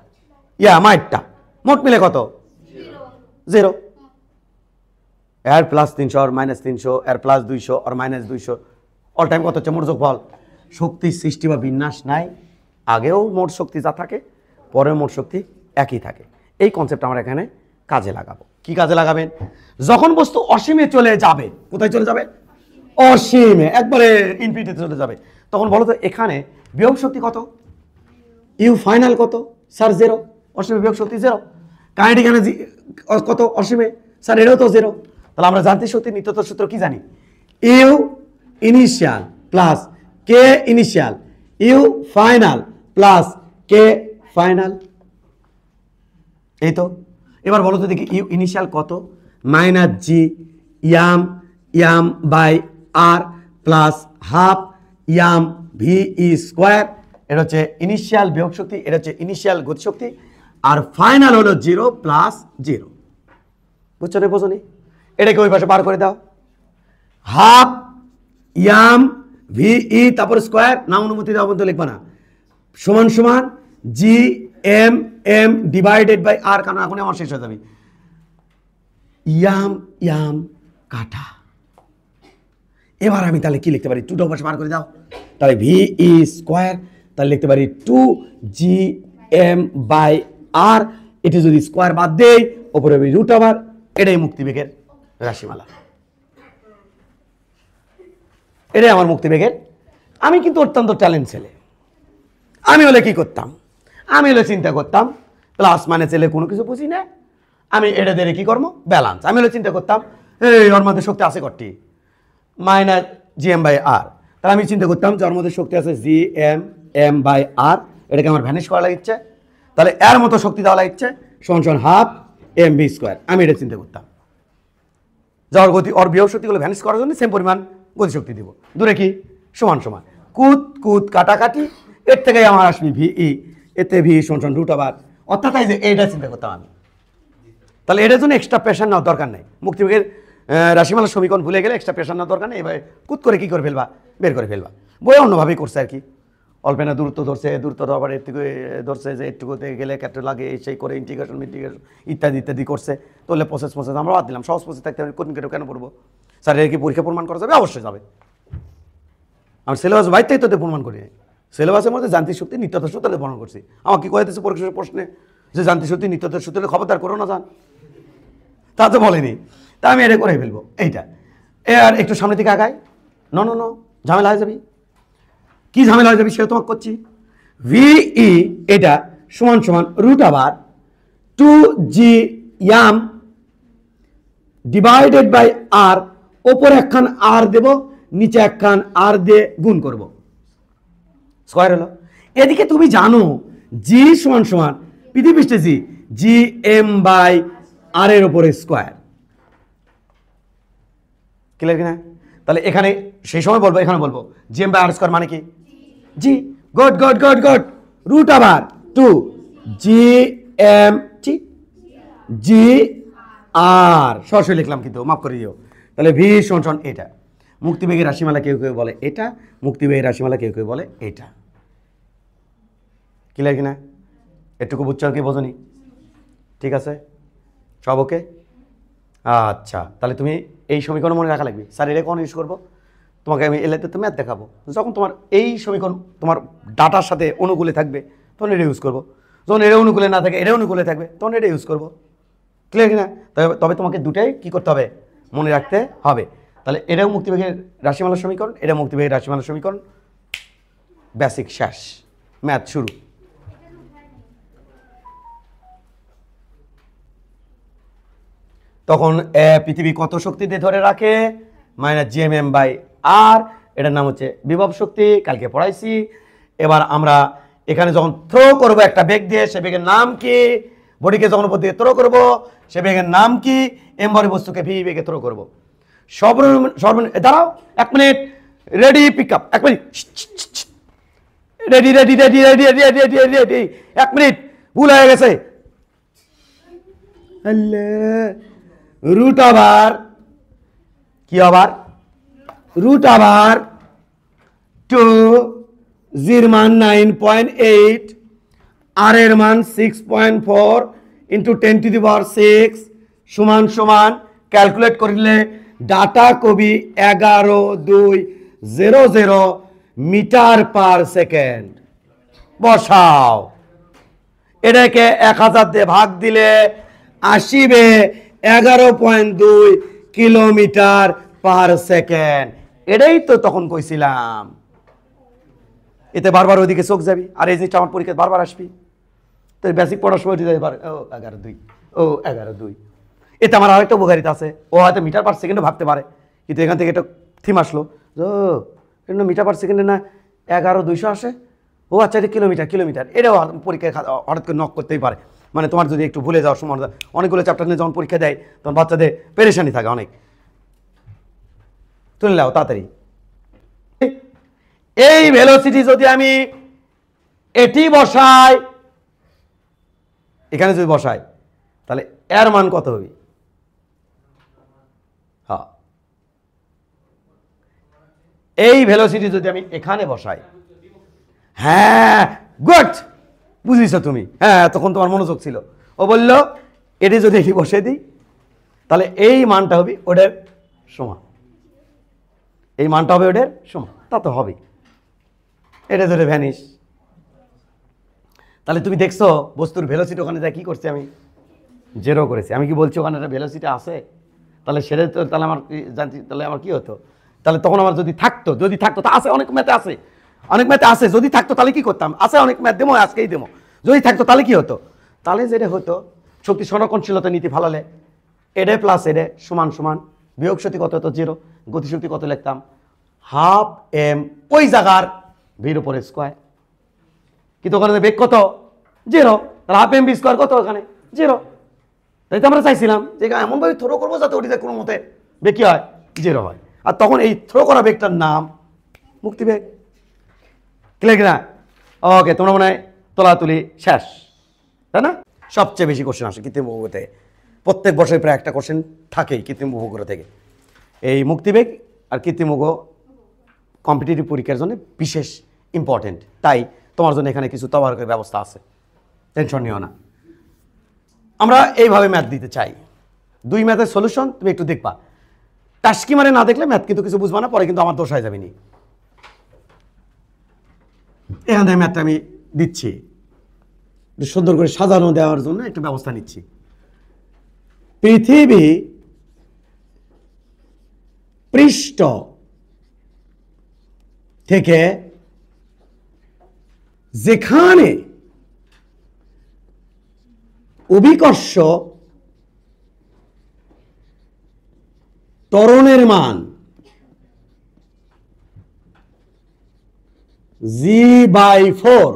মায়েরটা মোট মিলে কত, 0। এর +300 আর -300, এর +200 আর -200, অল টাইম কত হচ্ছে, মোট যোগফল। শক্তির সৃষ্টি বা বিন্যাস নাই, আগেও মোট শক্তি যা থাকে পরের মোট শক্তি একই থাকে। এই কনসেপ্ট আমরা এখানে কাজে লাগাবো। কি কাজে লাগাবেন, যখন বস্তু অসীমে চলে যাবে, কোথায় চলে যাবে, অসীমে, একবারে ইনফিনিটিতে চলে যাবে, তখন বলো তো এখানে বিয়োগ শক্তি কত, ইউ ফাইনাল কত, স্যার 0। অসীমে বিয়োগ শক্তি 0। কাইনেটিক এখানে কত, অসীমে, স্যার এটাও তো 0। তাহলে আমরা যান্ত্রিক শক্তির নিত্যতার সূত্র কি জানি, U initial plus K initial, U final plus K final. এই তো। এবার বলো তো দেখি, ইউ ইনিশিয়াল কত, -g m/r প্লাস ½ m/v²। এটা হচ্ছে ইনিশিয়াল বিয়োগ শক্তি, এটা হচ্ছে ইনিশিয়াল গতিশক্তি, আর ফাইনাল হলো 0 + 0। বুঝছো রে, বোঝনি। এটাকে ওই পাশে বার করে দাও, ½ m/v তারপর স্কোয়ার, না অনুমতি দেওয়া পর্যন্ত লিখবা না, সমান সমান g m/r, কারণ এখন আমার শেষ হয়ে যাবে, ইয়াম ইয়াম কাটা। এবার আমি তাহলে কি লিখতে পারি? 2 টা পাশে বার করে দাও, তাহলে ভি ই স্কোয়ার, তাহলে লিখতে পারি 2gm/r। এটি যদি স্কোয়ার বাদ দেই ওপরে রুট ওভার, এটাই মুক্তিবেগের রাশিমালা, এটাই আমার মুক্তিবেগের। আমি কিন্তু অত্যন্ত ট্যালেন্ট ছেলে। আমি হলে কি করতাম? আমি হলে চিন্তা করতাম প্লাস মানে ছেলে কোনো কিছু বুঝি না, আমি এটা দিয়ে কি করবো? ব্যালান্স। আমি হলে চিন্তা করতাম এই ওর মধ্যে শক্তি আছে কটি -gm/r, তাহলে আমি চিন্তা করতাম যে ওর মধ্যে শক্তি আছে gm/r, এটাকে আমার ভ্যানিশ করা লাগছে, তাহলে এর মতো শক্তি দেওয়া লাগছে সমান হাফ mv²। আমি এটা চিন্তা করতাম যাওয়ার গতি ওর বিয়োগ শক্তিগুলো ভ্যানিশ করার জন্য সেম পরিমাণ গতিশক্তি দিব। দূরে কি সমান সমান কুদ কুদ কাটাকাটি, এর থেকে আমার আসবি ভিই, এতে ভি সমান রুট ওভার, অর্থাৎ এই যে এইটা চিন্তা করতাম আমি। তাহলে এটার জন্য এক্সট্রা প্রেশার নেওয়ার দরকার নেই। মুক্তিবেগের রাশিমালার সমীকরণ ভুলে গেলে এক্সট্রা প্রেশার নেওয়ার দরকার নেই। এবার কুদ করে কী করে ফেলবা? বের করে ফেলবা। বই অন্যভাবেই করছে আর কি, অল্পেনা দূরত্ব ধরছে, দূরত্ব আবার এর থেকে ধরছে যে একটুকুতে গেলে ক্যাটে লাগে সেই করে ইন্টিগ্রেশন মিন্টিগ্রেশন ইত্যাদি ইত্যাদি করছে। তাহলে প্রসেস আমরা বাদ দিলাম, সহজ প্রসেস থাকতে আমি কঠিন কেটে কেন পড়বো? স্যার এর কি পরীক্ষা প্রমাণ করা যাবে? অবশ্যই যাবে। আমার সিলেবাস বাইরটাই তোদের প্রমাণ করি, সিলেবাসের মধ্যে যান্ত্রিক শক্তি নিত্যতার সূত্রে প্রমাণ করছি। আমার কি কয়েছে পরীক্ষার প্রশ্নে যে যান্ত্রিক শক্তি নিত্যতার সূত্রে খবরদার করো না যান, তা তো বলেনি। তা আমি এটা করে ফেলবো এইটা। আর একটু সামনে থেকে আগাই, ন ন ন ঝামেলা হয়ে যাবি। কি ঝামেলা হয়ে যাবি সেটা তোমাকে করছি। ভিই এটা সমান সমান root over 2gm divided by R, ওপরে একখান আর দেব, নিচে একখান আর দিয়ে গুণ করব, স্কয়ার হলো। এদিকে তুমি জানো জি সমান সমান পৃথিবীষ্ঠে gm/r এর উপরে স্কয়ার। ক্লিয়ার কিনা? তাহলে এখানে সেই সময় বলবো, এখানে বলবো gm/r স্কয়ার মানে কি? জি, good good good good, root over 2gm সরাসরি লিখলাম কিন্তু মাফ করে দিও। তাহলে ভি সমান এটা। মুক্তিবেগের রাশিমালা কেউ কেউ বলে এটা, মুক্তিবেগের রাশিমালা কেউ কেউ বলে এটা। ক্লিয়ার কিনা? এটুকু বুঝছো আর কি বোঝনি? ঠিক আছে, সব ওকে? আচ্ছা, তাহলে তুমি এই সমীকরণ মনে রাখা লাগবে। স্যার এটা কখন ইউজ করবো? তোমাকে আমি এলাতে তো ম্যাথ দেখাবো, যখন তোমার এই সমীকরণ তোমার ডাটার সাথে অনুকূলে থাকবে তখন এটা ইউজ করবো, যখন এটা অনুকূলে না থাকে এটা অনুকূলে থাকবে তখন এটা ইউজ করবো। ক্লিয়ার কিনা? তবে তোমাকে দুটাই কী করতে হবে? মনে রাখতে হবে। তাহলে এটাও মুক্তিবেগের রাশিমালার সমীকরণ, এটা মুক্তিবেগের রাশিমালার সমীকরণ, বেসিক শেষ, ম্যাথ শুরু। তখন পৃথিবী কত শক্তি দিয়ে ধরে রাখে? -gm/r, এটার নাম হচ্ছে বিভব শক্তি, কালকে পড়াইছি। এবার আমরা এখানে যখন থ্রো করব একটা বেগ দিয়ে, সে বেগের নাম কি? বডিকে যখন উপর দিয়ে থ্রো করবো সে বেগের নাম কি? এমবরি বস্তুকে ভি বেগে থ্রো করবো। দাঁড়াও 1 মিনিট, রেডি পিক আপ, 1 মিনিট, ready ready ready ready ready ready ready, 1 মিনিট, ভুল হয়ে গেছে। রুট ওভার কি আবার? রুট ওভার 2, জির মান 9.8, আর এর মান 6.4 ইন্টু 10⁶ সমান সমান ক্যালকুলেট করলে ডাটা কবি 11,200 মিটার পার সেকেন্ড। বসাও, এটাকে 1000 দিয়ে ভাগ দিলে আসিবে 11.2 কিলোমিটার পার সেকেন্ড। এটাই তো তখন কইছিলাম। এতে বারবার ওইদিকে চোখ যাবি, আর এই জিনিসটা আমার পরীক্ষায় বারবার আসবি। তো বেসিক পড়ার সময় ও 11.2, ও 11.2। এতে আমার আরেকটা উপকারিতা আছে, ও হয়তো মিটার পার সেকেন্ডে ভাবতে পারে, কিন্তু এখান থেকে একটা থিম আসলো, ও মিটার পার সেকেন্ডে না 11,200 আসে, ও আচ্ছা এটা কিলোমিটার, কিলোমিটার। এটাও পরীক্ষায় হঠাৎ করে নক করতেই পারে। মানে তোমার যদি একটু ভুলে যাওয়ার সময়, অনেকগুলো চ্যাপ্টার নিয়ে যখন পরীক্ষা দেয় তখন বাচ্চাদের পেরেশানি থাকে অনেক। তুলে নাও তাড়াতাড়ি। এই ভেলোসিটি যদি আমি এটি বসাই, এখানে যদি বসাই, তাহলে এর মান কত হবে? হ্যাঁ, এই ভেলোসিটি যদি আমি এখানে বসাই, হ্যাঁ গুড, বুঝিস তুমি। হ্যাঁ, তখন তোমার মনোযোগ ছিল। ও বলল এটি যদি এটি বসে দিই তাহলে এই মানটা হবে ওটার সমান, এই মানটা হবে ওটার সমান, তা তো হবেই। এটা ধরে ভ্যানিশ। তাহলে তুমি দেখছো বস্তুর ভেলোসিটি ওখানে যা কি করছি আমি জেরো করেছি। আমি কি বলছি ওখানে একটা ভেলোসিটি আছে? তাহলে সেটা তো তাহলে আমার জানছি, তাহলে আমার কি হতো? তাহলে তখন আমার যদি থাকতো তা আছে, অনেক ম্যাথে আছে, অনেক ম্যাথে আছে, যদি থাকতো তাহলে কি করতাম? আছে অনেক ম্যাথ দেবো, আজকেই দেবো। যদি থাকতো তাহলে কি হতো? তাহলে যেটা হতো শক্তি সংরক্ষণশীলতা নীতি ফালালে এটা প্লাস এটা সমান সমান বিয়োগ শক্তি কত হতো? 0। গতিশক্তি কত লিখতাম? হাফ এম ওই জায়গার ভির উপরে স্কোয়ার। কিন্তু ওখানে বেগ কত? 0। তাহলে হাফ এম বি স্কোয়ার কত? ওখানে 0। তাই তো আমরা চাইছিলাম যে এমনভাবে থ্রো করবো যাতে ওটিতে কোনো মতে বেগ কি হয়? 0 হয়। আর তখন এই থ্রো করা বেগটার নাম মুক্তিবেগ। ক্লিয়ার কিনা? ওকে, তোমরা মনে হয় তোলাতুলি শেষ, তাই না? সবচেয়ে বেশি কোশ্চেন আসে কৃত্রিম উপগ্রহ থেকে, প্রত্যেক বছরে প্রায় একটা কোশ্চেন থাকেই কৃত্রিম উপগ্রহ থেকে। এই মুক্তিবেগ আর কৃত্রিম উপগ্রহ কম্পিটিটিভ পরীক্ষার জন্য বিশেষ ইম্পর্টেন্ট, তাই তোমার জন্য এখানে কিছু তদারকের ব্যবস্থা আছে, টেনশন নিও না। আমরা এইভাবে ম্যাথ দিতে চাই। 2 ম্যাথের সলিউশন তুমি একটু দেখবা, টাস্কি মানে না দেখলে ম্যাথ কিন্তু কিছু বুঝবা না, পরে কিন্তু আমার দোষ হয়ে যাবে নি। এখানে ম্যাথটা আমি দিচ্ছি, সুন্দর করে সাজানো দেওয়ার জন্য একটু ব্যবস্থা নিচ্ছি। পৃথিবী পৃষ্ঠ থেকে যেখানে অভিকর্ষ ত্বরণের মান g/4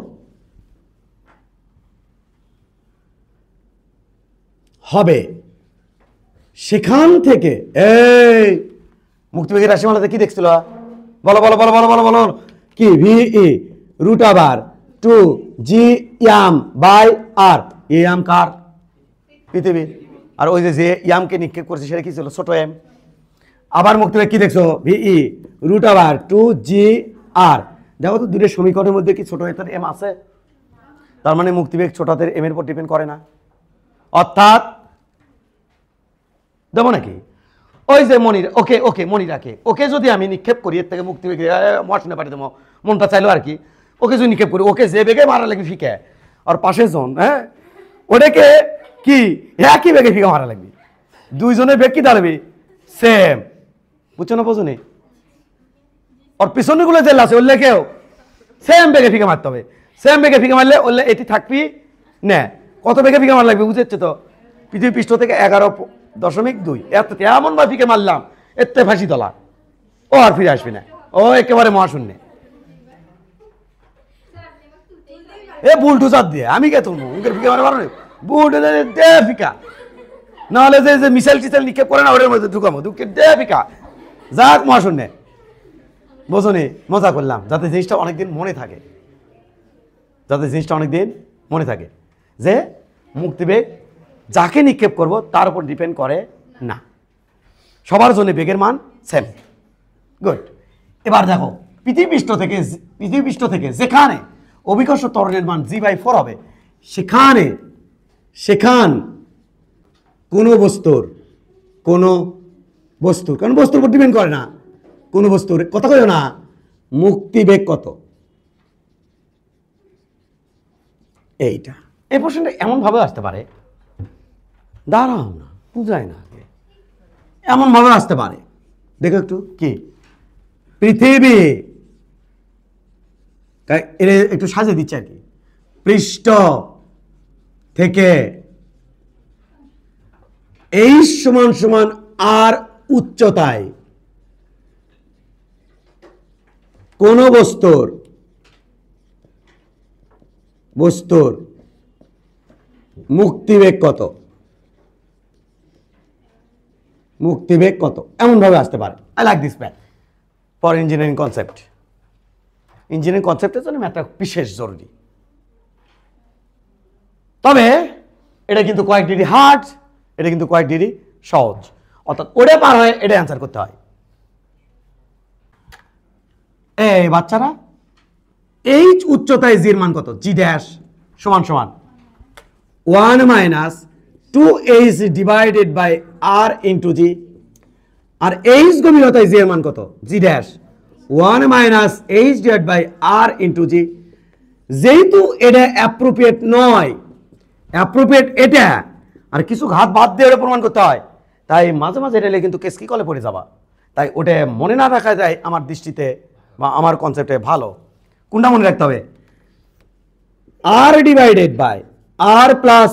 হবে, সেখান থেকে এই মুক্তিবেগের রাশিমালাতে কি দেখছিল? বলো বলো বলো বলো বলো বলো কি? VE √2g/r। M car? পৃথিবী। আর ওই যে ইয়ামকে নিক্ষেপ করছে সেটা কি ছিল? ছোট এম। আবার মুক্তিবেগ কি দেখছো? VE √2g/r। দেখো তো দূরের সমীকরণের মধ্যে কি ছোট হাতের এম আছে? তার মানে মুক্তিবেগ ছোট হাতের এম এর উপর ডিপেন্ড করে না। অর্থাৎ দেবো নাকি ওই যে মনির, ওকে ওকে মনিরাকে, ওকে যদি আমি নিক্ষেপ করি এর থেকে মুক্তিবেগ মহাশূন্যে পাঠিয়ে দেবো, মনটা চাইলো আর কি, ওকে যদি নিক্ষেপ করি, ওকে যে বেগে মারা লাগবে ফিকে, আর পাশে জন, হ্যাঁ ওটাকে কি একই বেগে ফিকে মারা লাগবে, দুইজনের বেগ কি দাঁড়াবে? সেম। বুঝছো না? বোঝো নি? ওর পিছনে গুলো জেল আছে ওরলে কেউ সেম বেগে ফিকে মারতে হবে। সেম বেগে ফিকে মারলে ওরলে এটি থাকবি না। কত বেগে ফিকে মারা লাগবে বুঝেছো তো? পৃথিবী পৃষ্ঠ থেকে 11.2 এত এমন ভাবে ফিকে মারলাম এতে ফাঁসি তোলা, ও আর ফিরে আসবি না, ও একেবারে মহাশূন্যে। এ বুলটু চাপ দিয়ে আমি কে তুলবো? উনকের ফিকে মারে পারো বুলটু দে ফিকা, নাহলে যে মিসাইল টিসাইল নিক্ষেপ করে না ওটার মধ্যে ঢুকাবো, ঢুকে দে ফিকা যাক মহাশূন্যে। বোঝো নি? মজা করলাম যাতে জিনিসটা অনেকদিন মনে থাকে, যাতে জিনিসটা অনেকদিন মনে থাকে যে মুক্তিবেগ যাকে নিক্ষেপ করব তার উপর ডিপেন্ড করে না, সবার জন্য বেগের মান সেম। গুড। এবার দেখো পৃথিবী পৃষ্ঠ থেকে যেখানে অভিকর্ষ ত্বরণের মান g/4 হবে, সেখান কোনো বস্তুর কারণ বস্তুর উপর ডিপেন্ড করে না, কোনো বস্তুর কথা কইও না, মুক্তিবেগ কত? এইটা এই প্রশ্নটা এমন ভাবে আসতে পারে, দাঁড়াও না বুঝায় না, এমন ভাবে আসতে পারে। দেখো একটু কি পৃথিবী এর একটু সাজিয়ে দিচ্ছে আর কি, পৃষ্ঠ থেকে সমান আর উচ্চতায় কোন বস্তুর মুক্তিবেগ কত? মুক্তিবেগ কত এমন ভাবে আসতে পারে। I like this math for engineering concept. Engineering কনসেপ্টের জন্য ম্যাথটা বিশেষ জরুরি। তবে এটা কিন্তু কয়েক ডিগ্রি হার্ড, এটা কিন্তু কয়েক ডিগ্রি সহজ, অর্থাৎ ওটা পার হয় এটা অ্যান্সার করতে হয়। এই বাচ্চারা এই উচ্চতায় জির মান কত? জি ড্যাশ সমান 1 - 2h divided by r into G. আর h গভীরতায় জি এর মান কত? G dash 1 minus h divide by r into G. যেহেতু এটা অ্যাপ্রোপ্রিয়েট নয়, অ্যাপ্রোপ্রিয়েট এটা, আর কিছু ঘাত বাদ দিয়ে ওটা প্রমাণ করতে হয়, তাই মাঝে মাঝে এটা কিন্তু কেস কি কলে পড়ে যাবা। তাই ওটা মনে না রাখা যায় আমার দৃষ্টিতে বা আমার কনসেপ্টে ভালো। কোনটা মনে রাখতে হবে? r divided by r plus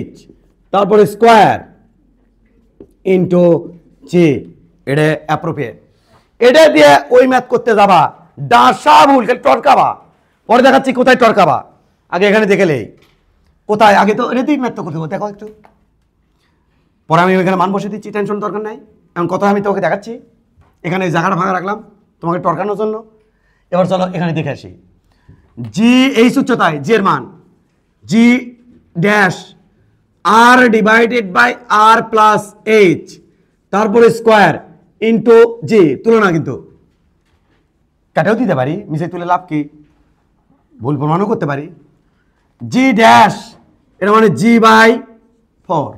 h তারপরে স্কোয়ার ইন্টু জি, এটা অ্যাপ্রোপ্রিয়েট। এটা দিয়ে ওই ম্যাথ করতে যাবা, ডাসা ভুল খালি টরকাবা, পরে দেখাচ্ছি কোথায় টরকাবা। আগে এখানে দেখেলেই কোথায়, আগে তো এটাতেই ম্যাথ তো করতে দেখো একটু, পরে আমি ওইখানে মান বসে দিচ্ছি, টেনশন দরকার নাই। এখন কথা আমি তোকে দেখাচ্ছি, এখানে এই জায়গাটা ভাঙা রাখলাম তোমাকে টরকানোর জন্য। এবার চলো এখানে দেখে আসি। জি এই উচ্চতায় জি এর মান G dash R divided by R plus H তারপরে স্কোয়ার ইন্টু জি, তুলনা কিন্তু কাটেও দিতে পারি, মিশে তুলে লাভ কি, ভুল প্রমাণও করতে পারি। জি ড্যাশ এটা মানে জি বাই 4,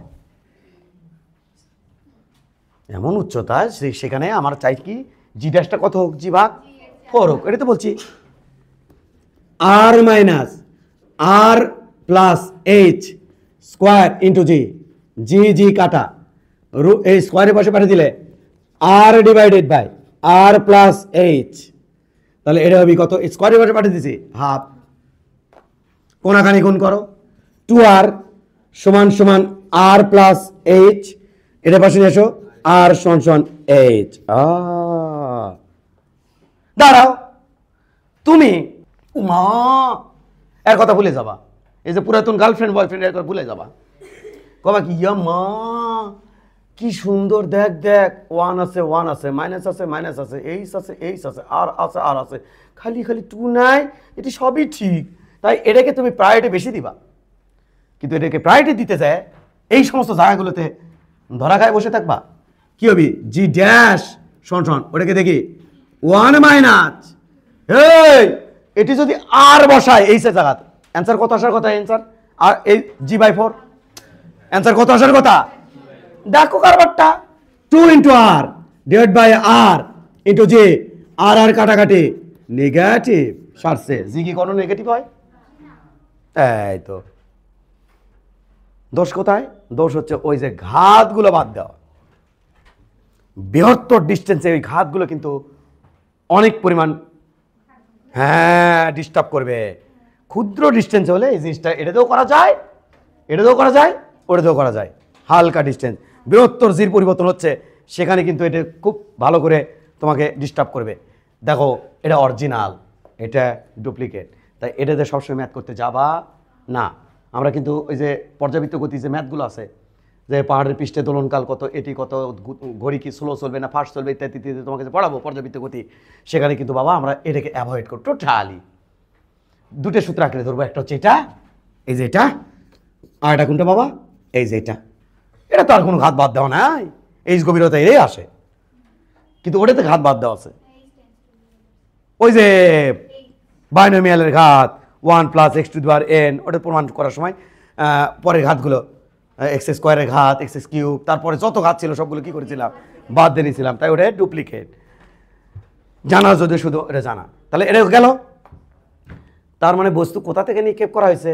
এমন উচ্চতা সেখানে আমার চাই কি জি ড্যাশটা কত হোক, জি ভাগ 4 হোক, এটা তো বলছি। R minus R plus H square into G, G G কাটা, এই স্কোয়ারের পাশে পাঠিয়ে দিলে R divided by R plus H, তাহলে এটা হবে কত, স্কোয়ারের পাশে পাঠিয়ে দিছি হাফ, কোনাখানি গুণ করো, 2r সমান সমান আর প্লাস এইচ, এটা পাশে নিয়ে এসো আর সমান সমান এইচ। দাঁড়াও তুমি, উমা এর কথা ভুলে যাবা, এই যে পুরাতন গার্লফ্রেন্ড বয়ফ্রেন্ড এর কথা ভুলে যাবা, কবা কি ইয়া মা কি সুন্দর, দেখ দেখ ওয়ান আছে ওয়ান আছে, মাইনাস আছে মাইনাস আছে, এইচ আছে এইচ আছে, আর আছে আর আছে, খালি খালি টু নাই, এটি সবই ঠিক। তাই এটাকে তুমি প্রায়োরিটি বেশি দিবা, কিন্তু এটাকে প্রায়োরিটি দিতে যায় এই সমস্ত জায়গাগুলোতে ধরা খায় বসে থাকবা, কি হবি জি ড্যাশ শোন শোন, ওটাকে দেখি ওয়ান মাইনাস, এই এটি যদি আর বসায় এই জায়গাতে অ্যান্সার কত আসার কথা, অ্যান্সার আর এই জি বাই 4 অ্যান্সার কত আসার কথা, দেখো কারবারটা 2 into R divide by R into G, R R কাটাকাটি নেগেটিভ সারছে, জি কি কোনো নেগেটিভ হয়? এই তো দোষ কোথায়, দোষ হচ্ছে ওই যে ঘাতগুলো বাদ দেওয়া, বৃহত্তর ডিস্টেন্সে ওই ঘাতগুলো কিন্তু অনেক পরিমাণ হ্যাঁ ডিস্টার্ব করবে। ক্ষুদ্র ডিস্টেন্স হলে এই জিনিসটা এটাতেও করা যায়, এটাতেও করা যায়, ওটাতেও করা যায়, হালকা ডিস্টেন্স। বৃহত্তর জির পরিবর্তন হচ্ছে সেখানে কিন্তু এটা খুব ভালো করে তোমাকে ডিস্টার্ব করবে। দেখো এটা অরিজিনাল, এটা ডুপ্লিকেট, তাই এটাতে সবসময় ম্যাথ করতে যাবা না। আমরা কিন্তু ওই যে পর্যাবৃত্ত গতি যে ম্যাথগুলো আছে, যে পাহাড়ের পৃষ্ঠে দোলনকাল কত, এটি কত, ঘড়ি কি স্লো চলবে না ফাস্ট চলবে ইত্যাদি ইত্যাদি তোমাকে যে পড়াবো পর্যাবৃত্ত গতি, সেখানে কিন্তু বাবা আমরা এটাকে অ্যাভয়েড করি টোটালি। দুটো সূত্র আঁকড়ে ধরবো, একটা হচ্ছে এটা, এই যে এটা, আর এটা কোনটা বাবা, এই যে এটা তো আর কোনো ঘাত বাদ দেওয়া নাই, এই গভীরতা এই আসে, কিন্তু ওটাতে ঘাত বাদ দেওয়া আছে, ওই যে বাইনোমিয়ালের ঘাত 1 plus x to the power n, ওটা প্রমাণ করার সময় পরের ঘাতগুলো এক্স স্কোয়ারের ঘাত, এক্স কিউব, তারপরে যত ঘাত ছিল সবগুলো কি করেছিলাম, বাদ দিয়ে নিয়েছিলাম, তাই ওটা ডুপ্লিকেট। জানা যদি শুধু এটা জানা, তাহলে এটা গেল। তার মানে বস্তু কোথা থেকে নিক্ষেপ করা হয়েছে,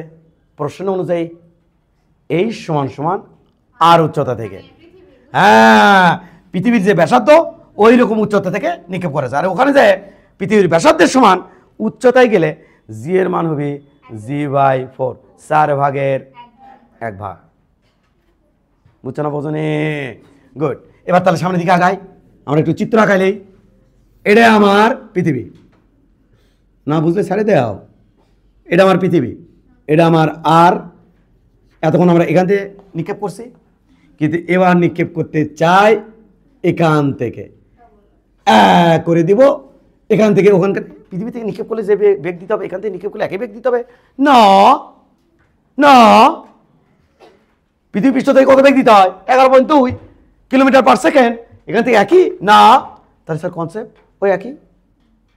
প্রশ্ন অনুযায়ী এই সমান সমান আর উচ্চতা থেকে, হ্যাঁ পৃথিবীর যে ব্যাসার্ধ ওই রকম উচ্চতা থেকে নিক্ষেপ করেছে। আর ওখানে যায় পৃথিবীর ব্যাসার্ধের সমান উচ্চতায় গেলে জি এর মান হবে জি বাই 4, 4 ভাগের 1 ভাগ। বুঝছো না বোঝনি? গুড। এবার তাহলে সামনের দিকে আগাই, আমরা একটু চিত্র আঁকাইলেই, এটা আমার পৃথিবী, না বুঝলে ছেড়ে দেও, এটা আমার পৃথিবী, এটা আমার আর, এতক্ষণ আমরা এখান থেকে নিক্ষেপ করছি, কিন্তু এবার নিক্ষেপ করতে চাই এখান থেকে করে দিব, এখান থেকে ওখানকার পৃথিবী থেকে নিক্ষেপ করলে যে বেগ দিতে হবে, এখান থেকে নিক্ষেপ করলে একই বেগ দিতে হবে না, না পৃথিবী পৃষ্ঠ থেকে কত বেগ দিতে হয়, 11.2 কিলোমিটার পার সেকেন্ড, এখান থেকে একই না, তাহলে স্যার কনসেপ্ট ওই একই,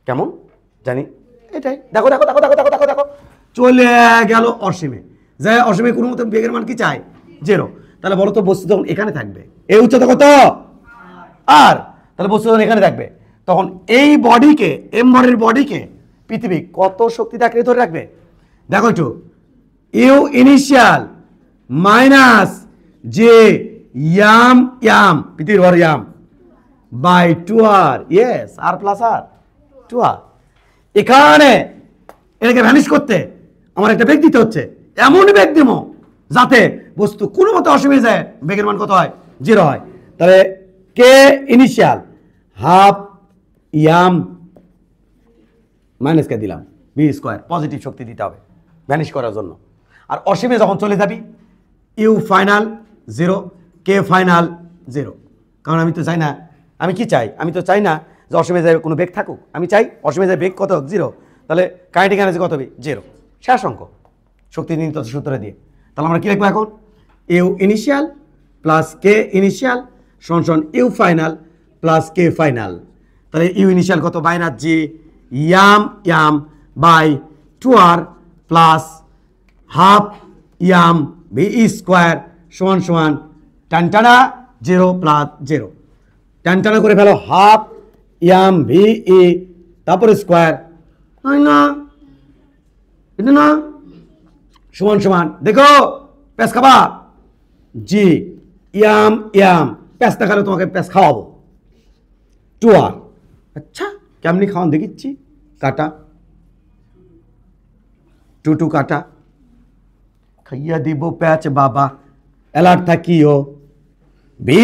কেমন জানি এটাই। দেখো দেখো দেখো দেখো দেখো দেখো দেখো চলে গেল অসীমে, যায় অসীমে কোনো মতো বেগের মান কি চাই 0, তাহলে বলো তো বস্তু যখন এখানে থাকবে, এই উচ্চতা কত আর, তাহলে বস্তু যখন এখানে থাকবে তখন এই বডিকে, এম ভরের বডিকে পৃথিবী কত শক্তি আঁকড়ে ধরে রাখবে? দেখো একটু, U initial minus G M M, পৃথিবীর ভর M by 2r, yes R plus R 2r। এখানে এটাকে ভ্যানিশ করতে আমার একটা বেগ দিতে হচ্ছে, এমন বেগ দিব যাতে বস্তু কোনো মতে অসুবিধা যায়, বেগের মান কত হয়? 0 হয়। তাহলে কে ইনিশিয়াল হাফ ইয়াম মাইনাস কে দিলাম বি স্কোয়ার, পজিটিভ শক্তি দিতে হবে ভ্যানিশ করার জন্য। আর অসীমে যখন চলে যাবি ইউ ফাইনাল 0, কে ফাইনাল 0। কারণ আমি তো চাই না, আমি কি চাই? আমি তো চাই না যে অসীমে যায় কোনো বেগ থাকুক, আমি চাই অসীমে যায় বেগ কত হোক 0। তাহলে কাইনেটিক এনার্জি কত হবে? 0, শেষ অঙ্ক শক্তি নির্ণীত সূত্র দিয়ে। তাহলে আমরা কি লিখবো এখন? U initial plus K initial সমান U final plus K final. তাহলে ইউ ইনিশিয়াল কত? Minus G M M by 2r plus half M V square সমান সমান টানটানা 0 প্লাস 0, টানটানা করে ফেলো হাফ ইয়াম ভি ই তারপরে স্কোয়ার, হয় না এটা না সমান সমান, দেখো প্যাস খাবা জি ইয়াম ইয়াম, প্যাস না খালে তোমাকে প্যাস খাওয়াবো 2r। আচ্ছা কেমনি খাওয়ান দেখিচ্ছি, কাটা 2 কাটা খাইয়া দিব প্যাচ বাবা, অ্যালার্ট থাকিও। বি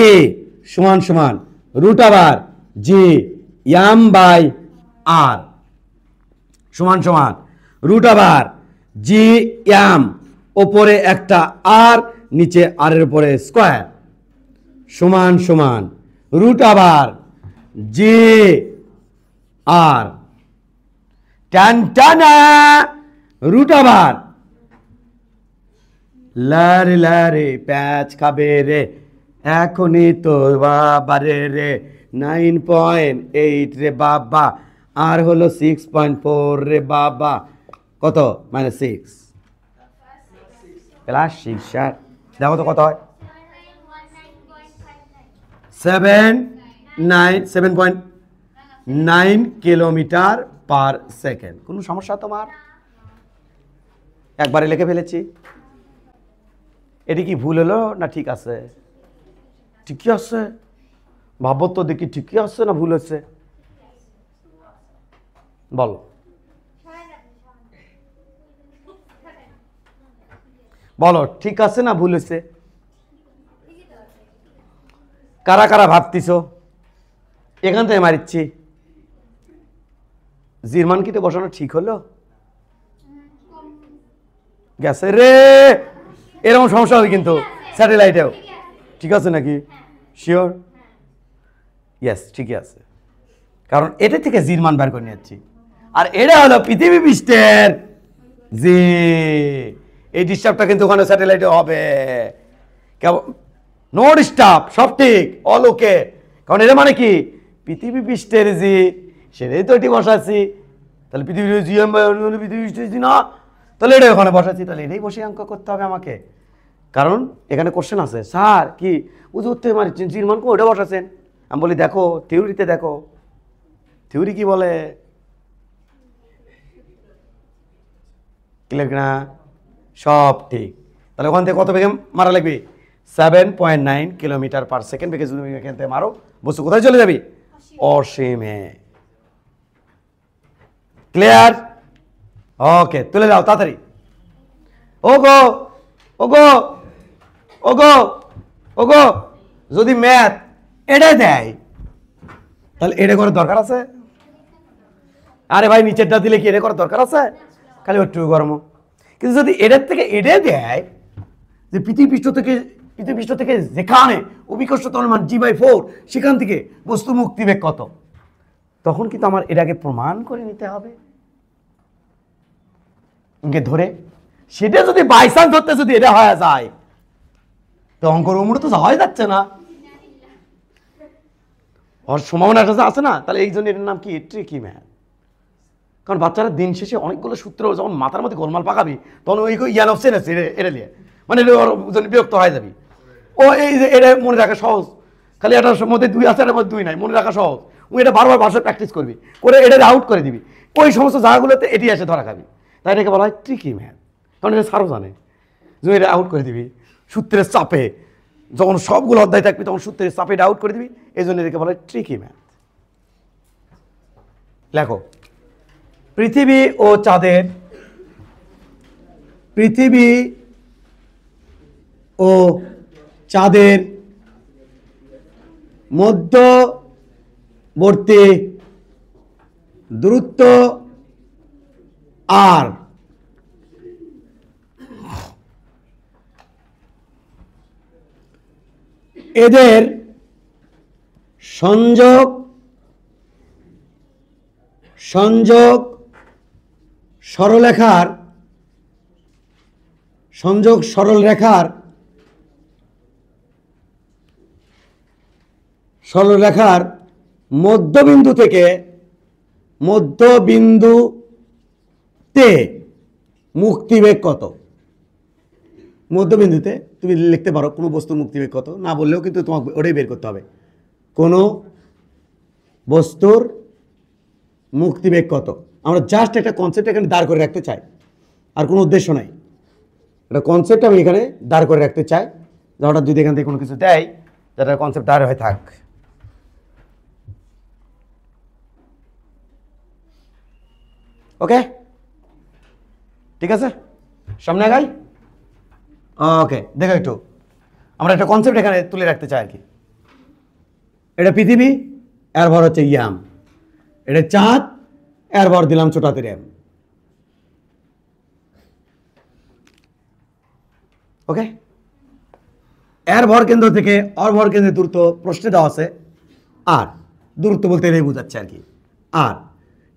এ সমান সমান রুট আবার জি ইয়াম বাই আর সমান সমান রুট আবার জি ইয়াম, ওপরে একটা আর নিচে আর এর উপরে স্কোয়ার সমান সমান রুট আবার জি আর টান টানা রুট আবার লারে লারে প্যাচ খাবে রে এখনই তো বাবারে রে 9.8 রে বাবা, আর হলো 6.4 রে বাবা, কত? -6 প্লাস 6, স্যার দেখো তো কত হয়? 7.9 কিলোমিটার পার সেকেন্ড। কোনো সমস্যা তোমার? একবারে লিখে ফেলেছি। এটি কি ভুল হলো না ঠিক আছে? ঠিকই আছে, ভাবো তো দেখি ঠিকই আছে না ভুল হচ্ছে, বলো বলো ঠিক আছে না ভুল হয়েছে? কারা কারা ভাবতিস এখান থেকে মারিচ্ছি? জিরমান কি তো বসানো ঠিক হলো? গেছে রে, এরকম সমস্যা হবে কিন্তু স্যাটেলাইটেও। ঠিক আছে নাকি? শিওর? ইয়েস ঠিকই আছে, কারণ এটা থেকে জিরমান বের করে নিচ্ছি। আর এটা হলো পৃথিবী পৃষ্ঠের জি, এই ডিস্টার্বটা কিন্তু ওখানে স্যাটেলাইটে হবে। কেমন? নো ডিস্টার্ব, সব ঠিক, অল ওকে। কারণ এটা মানে কি পৃথিবী পৃষ্ঠের জি, সেটাই তো এটি বসাচ্ছি। তাহলে পৃথিবী জি পৃথিবী পৃষ্ঠের জি না, তাহলে এটা ওখানে বসাচ্ছি, তাহলে এটাই বসে অঙ্ক করতে হবে আমাকে। কারণ এখানে কোশ্চেন আছে, স্যার কি উজুর থেকে মারিচ্ছেন জিরমান কো ওটা বসাচ্ছেন? আমি বলি দেখো থিওরিতে দেখো, থিওরি কি বলে, ক্লিয়ার না? সব ঠিক। তাহলে ওখান থেকে কত বেগে মারা লাগবে? 7.9 কিলোমিটার পার সেকেন্ড বেগে যদি এখান থেকে মারো, বস্তু কোথায় চলে যাবি? অসীমে। ক্লিয়ার? ওকে, তুলে যাও তাড়াতাড়ি। ওগো ওগো ওগো ওগো, যদি ম্যাথ এটা দেয় তাহলে এটা করার দরকার আছে? আরে ভাই নিচেরটা দিলে কি এটা করার দরকার আছে? খালি একটু গরম। কিন্তু যদি এটার থেকে এটা দেয় যে পৃথিবী পৃষ্ঠ থেকে যেখানে অভিকর্ষ ত্বরণ g/4, সেখান থেকে বস্তু মুক্তিবেগ কত, তখন কিন্তু আমার এটাকে প্রমাণ করে নিতে হবে ধরে। সেটা যদি বাইচান্স ধরতে যদি এটা হয়ে যায়, তো অঙ্কর উমরে তো যাওয়াই যাচ্ছে না, ওর সম্ভাবনাটা আছে না। তাহলে এই জন্য এটার নাম কি ট্রিকি ম্যাথ। কারণ বাচ্চারা দিন শেষে অনেকগুলো সূত্র যখন মাথার মধ্যে গোলমাল পাকাবি, তখন ওই ইয়ান অপশন আছে এটা নিয়ে মানে ওর জন্য বিরক্ত হয়ে যাবি। ও এই যে এটা মনে রাখা সহজ, খালি এটার মধ্যে 2 আছে, এটার মধ্যে 2 নাই, মনে রাখা সহজ। ও এটা বারবার বাসায় প্র্যাকটিস করবি, করে এটা আউট করে দিবি। ওই সমস্ত জায়গাগুলোতে এটি এসে ধরা খাবি। তাই এটাকে বলা হয় ট্রিকি ম্যাথ। কারণ এটা সারও জানে যে এটা আউট করে দিবি সূত্রের চাপে, যখন সবগুলো অধ্যায় থাকবি তখন সূত্রের চাপে এটা আউট করে দিবি। এই জন্য এটাকে বলা হয় ট্রিকি ম্যাথ। লেখো, পৃথিবী ও চাঁদের মধ্যবর্তী দূরত্ব আর এদের সংযোগ সরলরেখার মধ্যবিন্দুতে মুক্তিবেগ কত? মধ্যবিন্দুতে তুমি লিখতে পারো কোনো বস্তুর মুক্তিবেগ কত, না বললেও কিন্তু তোমাকে ওটাই বের করতে হবে। কোনো বস্তুর মুক্তিবেগ কত? আমরা জাস্ট একটা কনসেপ্ট এখানে দাঁড় করে রাখতে চাই, আর কোনো উদ্দেশ্য নাই। একটা কনসেপ্ট আমি এখানে দাঁড় করে রাখতে চাই, যে হঠাৎ যদি এখান থেকে কোনো কিছু দেয় যেটা কনসেপ্ট দাঁড় হয়ে থাক। ওকে, ঠিক আছে, সামনে আগাই। ওকে, দেখো একটু, আমরা একটা কনসেপ্ট এখানে তুলে রাখতে চাই আর কি। এটা পৃথিবী, এর ভর হচ্ছে ইয়াম। এটা চাঁদ, এর ভর দিলাম ছোট হাতের এম। ওকে, এর ভর কেন্দ্র থেকে অর ভর কেন্দ্রের দূরত্ব প্রশ্নে দেওয়া আছে আর, দূরত্ব বলতে এটাই বোঝাচ্ছে আর কি। আর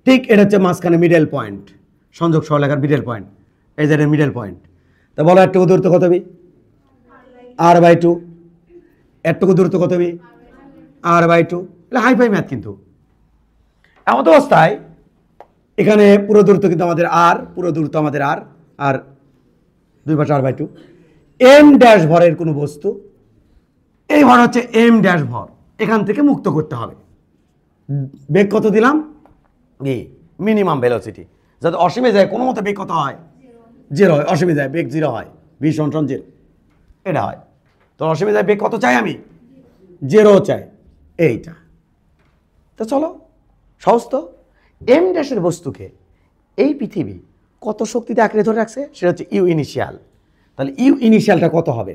ঠিক এটা হচ্ছে মাঝখানে মিডল পয়েন্ট, সংযোগ সরলরেখার মিডল পয়েন্ট, এই যে মিডল পয়েন্ট। তা বলো একটুকু দূরত্ব কত হবে? r/2। একটুকু দূরত্ব কত হবে? r/2। এটা হাইফাই ম্যাথ কিন্তু। এমন অবস্থায় এখানে পুরো দূরত্ব কিন্তু আমাদের পুরো দূরত্ব আমাদের আর 2 পাশে r/2। এম ড্যাশ ভরের কোনো বস্তু, এই ভর হচ্ছে এম ড্যাশ ভর, এখান থেকে মুক্ত করতে হবে। বেগ কত দিলাম? মিনিমাম ভেলোসিটি, যাতে অসীমে যায় কোনো মতে বেগ কত হয়? 0 হয়। অসীমে যায় বেগ 0 হয়, v = 0 এটা হয়। তো অসীমে যায় বেগ কত চাই আমি? 0 চাই, এইটা। তো চলো, সহজ তো। এম ড্যাশের বস্তুকে এই পৃথিবী কত শক্তিতে আঁকড়ে ধরে রাখছে সেটা হচ্ছে ইউ ইনিশিয়াল। তাহলে ইউ ইনিশিয়ালটা কত হবে?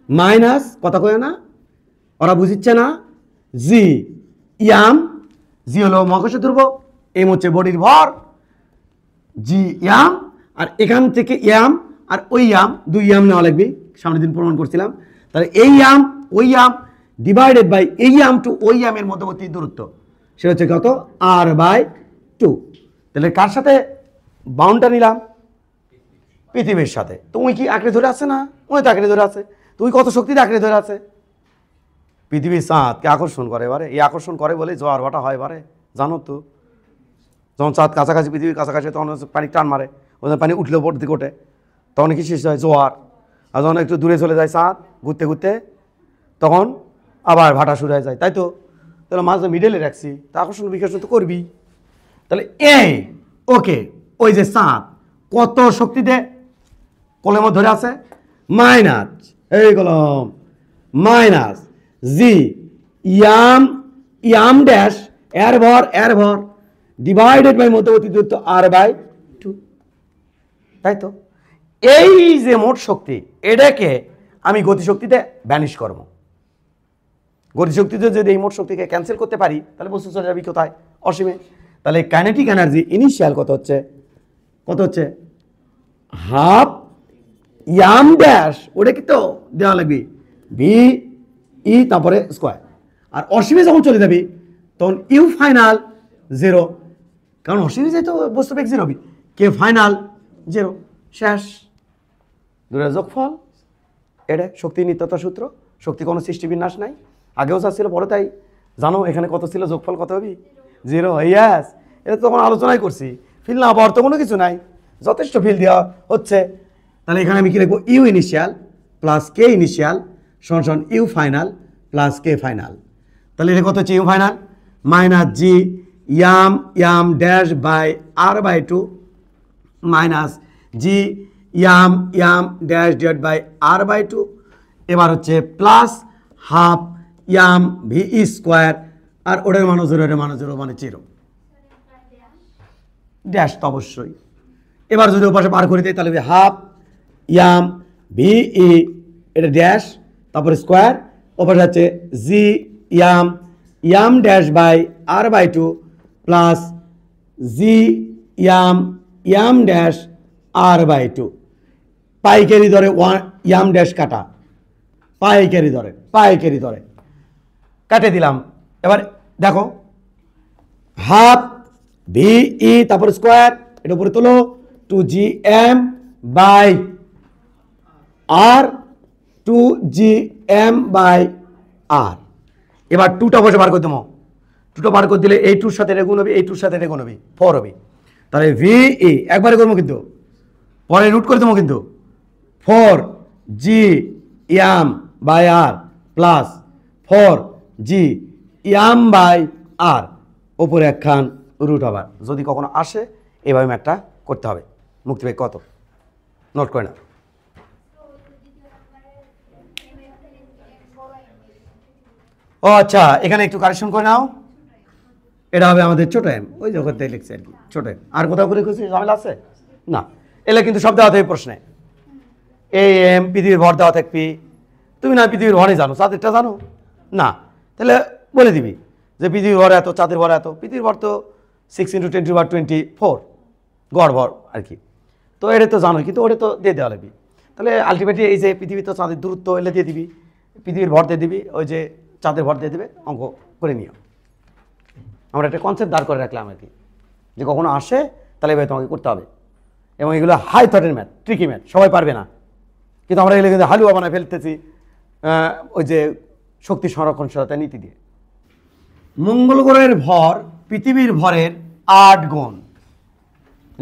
মাইনাস কথা কয় না, ওরা বুঝিচ্ছে না, জি ইয়াম। জি হলো মহাকর্ষীয় ধ্রুবক, এম হচ্ছে বডির ভর, জি ইয়াম। আর এখান থেকে ইয়াম আর ওই ইয়াম, 2 ইয়াম নেওয়া লাগবে, সামনের দিন প্রমাণ করছিলাম। তাহলে এই ইয়াম ওই ইয়াম ডিভাইডেড বাই এই ইয়াম টু ওই ইয়ামের মধ্যবর্তী দূরত্ব, সেটা হচ্ছে কত? r/2। তাহলে কার সাথে বাউন্ডটা নিলাম? পৃথিবীর সাথে। তুমি কি আঁকড়ে ধরে আছে না? ওই তো আঁকড়ে ধরে আছে। তুই কত শক্তিতে আঁকড়ে ধরে আছে? পৃথিবীর চাঁদকে আকর্ষণ করে এবারে, এই আকর্ষণ করে বলে জোয়ার ভাটা হয় এবারে, জানো তো। যখন চাঁদ কাছাকাছি, পৃথিবীর কাছাকাছি, তখন পানি টান মারে, ওদের পানি উঠলে উপর দিকে ওঠে, তখন কি সৃষ্টি হয়? জোয়ার। আর যখন একটু দূরে চলে যায় চাঁদ ঘুরতে ঘুরতে, তখন আবার ভাটা শুরু হয়ে যায়, তাই তো। তাহলে মাঝে মিডেলে রাখছি, তা আকর্ষণ বিকর্ষণ তো করবি। তাহলে ওকে, ওই যে চাঁদ কত শক্তিতে কলম ধরে আছে? মাইনাস, এই কলম মাইনাস জি ইয়াম ড্যাশ এর ভর ডিভাইডেড বাই মধ্যবর্তী দূরত্ব r/2, তাই তো। এই যে মোট শক্তি, এটাকে আমি গতিশক্তিতে ভ্যানিশ করব। গতিশক্তিতে যদি এই মোট শক্তিকে ক্যান্সেল করতে পারি, তাহলে বস্তু চলে যাবি কোথায়? অসীমে। তাহলে কাইনেটিক এনার্জি ইনিশিয়াল কত হচ্ছে? হাফ ইয়াম ড্যাশ, ওটা কি তো দেওয়া লাগবে ভি ই তারপরে স্কোয়ার। আর অসীমে যখন চলে যাবি তখন ইউ ফাইনাল 0, কারণ অসীমে যেহেতু বস্তু বেগ 0 হবে, কে ফাইনাল 0, শেষ। দুটোর যোগফল, এটা শক্তি নিত্যতা সূত্র। শক্তি কোনো সৃষ্টি বিন্যাস নাই, আগেও যা ছিল পরে তাই। জানো এখানে কত ছিল, যোগফল কত হবে? 0। ইয়াস, এটা তো তখন আলোচনাই করছি। ফিল না পাওয়ার তো কোনো কিছু নাই, যথেষ্ট ফিল দেওয়া হচ্ছে। তাহলে এখানে আমি কি লিখবো? U initial plus K initial সমান সমান U final plus K final. তাহলে এটা কত হচ্ছে? U final minus G M M dash by R by two minus G M M dash divide by R by two, এবার হচ্ছে plus half M V square, আর ওটার মান 0, এটার মান 0 মানে 0, ড্যাশ তো অবশ্যই। এবার যদি ওপাশে বার করে দিই তাহলে হাফ ইয়াম ভি ই এটা ড্যাশ তারপরে স্কোয়ার, ওপাশে হচ্ছে G M M dash by R by two plus G M M dash R by two. পাইকারি ধরে ইয়াম ড্যাশ কাটা, পাইকারি ধরে কাটে দিলাম। এবার দেখো হাফ ভি ই তারপর স্কোয়ার, এটা উপরে তোলো 2gm by R 2gm by আর। এবার 2টা বসে বার করে দেবো, 2টা বার করে দিলে এই 2-র সাথে এটা গুণ হবে, এই 2-র সাথে এটা গুণ হবে, 4 হবে। তাহলে ভি ই একবারে করবো কিন্তু পরে রুট করে দেবো কিন্তু 4gm by R plus 4gm by R ওপরে একখান রুট আবার যদি কখনো আসে এভাবে ম্যাথটা করতে হবে। মুক্তিবেগ কত নোট করে না। ও আচ্ছা, এখানে একটু কারেকশন করে নাও, এটা হবে আমাদের ছোট এম, ওই জগৎ লিখছে আর কি ছোট এম। আর কোথাও করে খুঁজছি ঝামেলা আছে না, এলে কিন্তু সব দেওয়া থাকে প্রশ্নে। এই এম পৃথিবীর ভর দেওয়া থাকবি, তুমি না পৃথিবীর ভরে জানো, চাঁদেরটা জানো না, তাহলে বলে দিবি যে পৃথিবীর ভর এত, চাঁদের ভর এত। পৃথিবীর ভর তো 6 × 10⁻24 গড় ভর আর কি, তো এটা তো জানো, কিন্তু ওটা তো দিয়ে দেওয়া লাগবি। তাহলে আলটিমেটলি এই যে পৃথিবী তো চাঁদের দূরত্ব এলে দিয়ে দিবি, পৃথিবীর ভর দিয়ে দিবি, ওই যে চাঁদের ভর দিয়ে দিবে, অঙ্ক করে নিও। আমরা একটা কনসেপ্ট দাঁড় করে রাখলাম আর কি, যে কখনো আসে তাহলে এবার তোমাকে করতে হবে। এবং এগুলো হাই থটের ম্যাথ, ট্রিকি ম্যাথ, সবাই পারবে না, কিন্তু আমরা এগুলো কিন্তু হালুয়া বানায় ফেলতেছি ওই যে শক্তি সংরক্ষণশীলতা নীতি দিয়ে। মঙ্গল গ্রহের ভর পৃথিবীর ভরের 8 গুণ।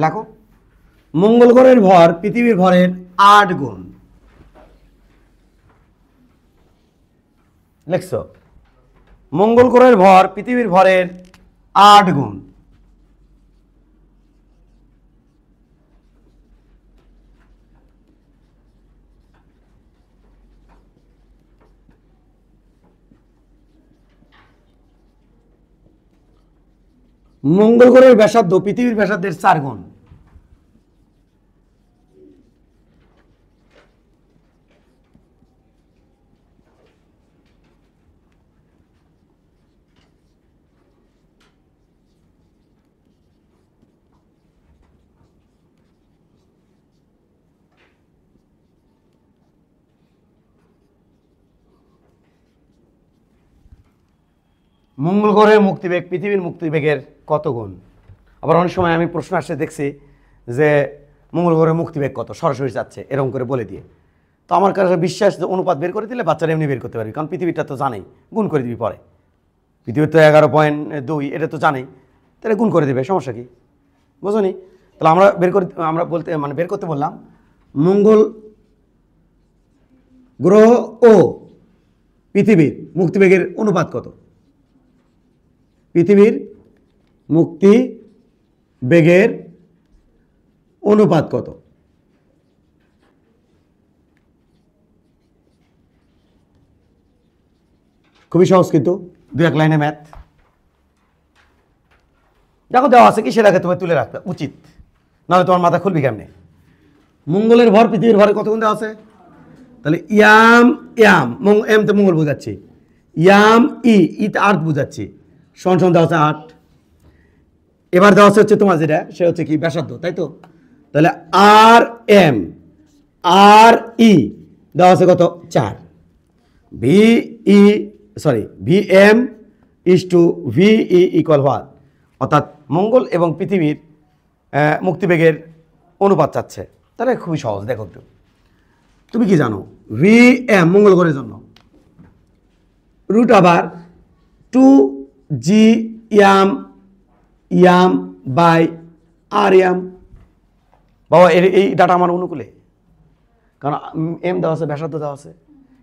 লেখো মঙ্গল গ্রহের ভর পৃথিবীর ভরের 8 গুণ। লিখছো মঙ্গল গ্রহের ভর পৃথিবীর ভরের 8 গুণ। মঙ্গল গ্রহের ব্যাসার্ধ পৃথিবীর ব্যাসার্ধের 4 গুণ। মঙ্গল গ্রহের মুক্তিবেগ পৃথিবীর মুক্তিবেগের কত গুণ? আবার অনেক সময় আমি প্রশ্ন আসছে দেখছি যে মঙ্গল গ্রহের মুক্তিবেগ কত, সরাসরি যাচ্ছে এরকম করে বলে দিয়ে। তো আমার কাছে বিশ্বাস যে অনুপাত বের করে দিলে বাচ্চারা এমনি বের করতে পারবি, কারণ পৃথিবীটা তো জানেই, গুণ করে দিবি পরে। পৃথিবীর তো 11.2 এটা তো জানেই, তাহলে গুণ করে দেবে, সমস্যা কি? বুঝনি? তাহলে আমরা বের করতে বললাম মঙ্গল গ্রহ ও পৃথিবীর মুক্তিবেগের অনুপাত কত। পৃথিবীর মুক্তি বেগের অনুপাত কত? খুবই সহজ, কিন্তু 2-1 লাইনে ম্যাথ। দেখো দেওয়া আছে কি, সেটাকে তুমি তুলে রাখতে উচিত, নাহলে তোমার মাথা খুলবি কেমনে। মঙ্গলের ভর পৃথিবীর ভরে কত গুণ দেওয়া আছে? তাহলে ইয়াম ইয়াম এম তো মঙ্গল বোঝাচ্ছি, ইয়াম ইতে আর্থ বোঝাচ্ছি, সমান দেওয়া আছে 8। এবার দেওয়া হচ্ছে তোমার যেটা, সে হচ্ছে কি ব্যাসার্ধ, তাই তো? তাহলে আর এম আর ই দেওয়া আছে কত? 4। V M is to V E equal what, অর্থাৎ মঙ্গল এবং পৃথিবীর মুক্তিবেগের অনুপাত চাচ্ছে। তাহলে খুবই সহজ, দেখো একটু, তুমি কি জানো ভি এম মঙ্গল গ্রহের জন্য রুট আবার 2gm বাই আর এম। বাবা এই ডাটা আমার অনুকূলে, কারণ এম দেওয়া আছে, ব্যাসার্ধ দেওয়া আছে।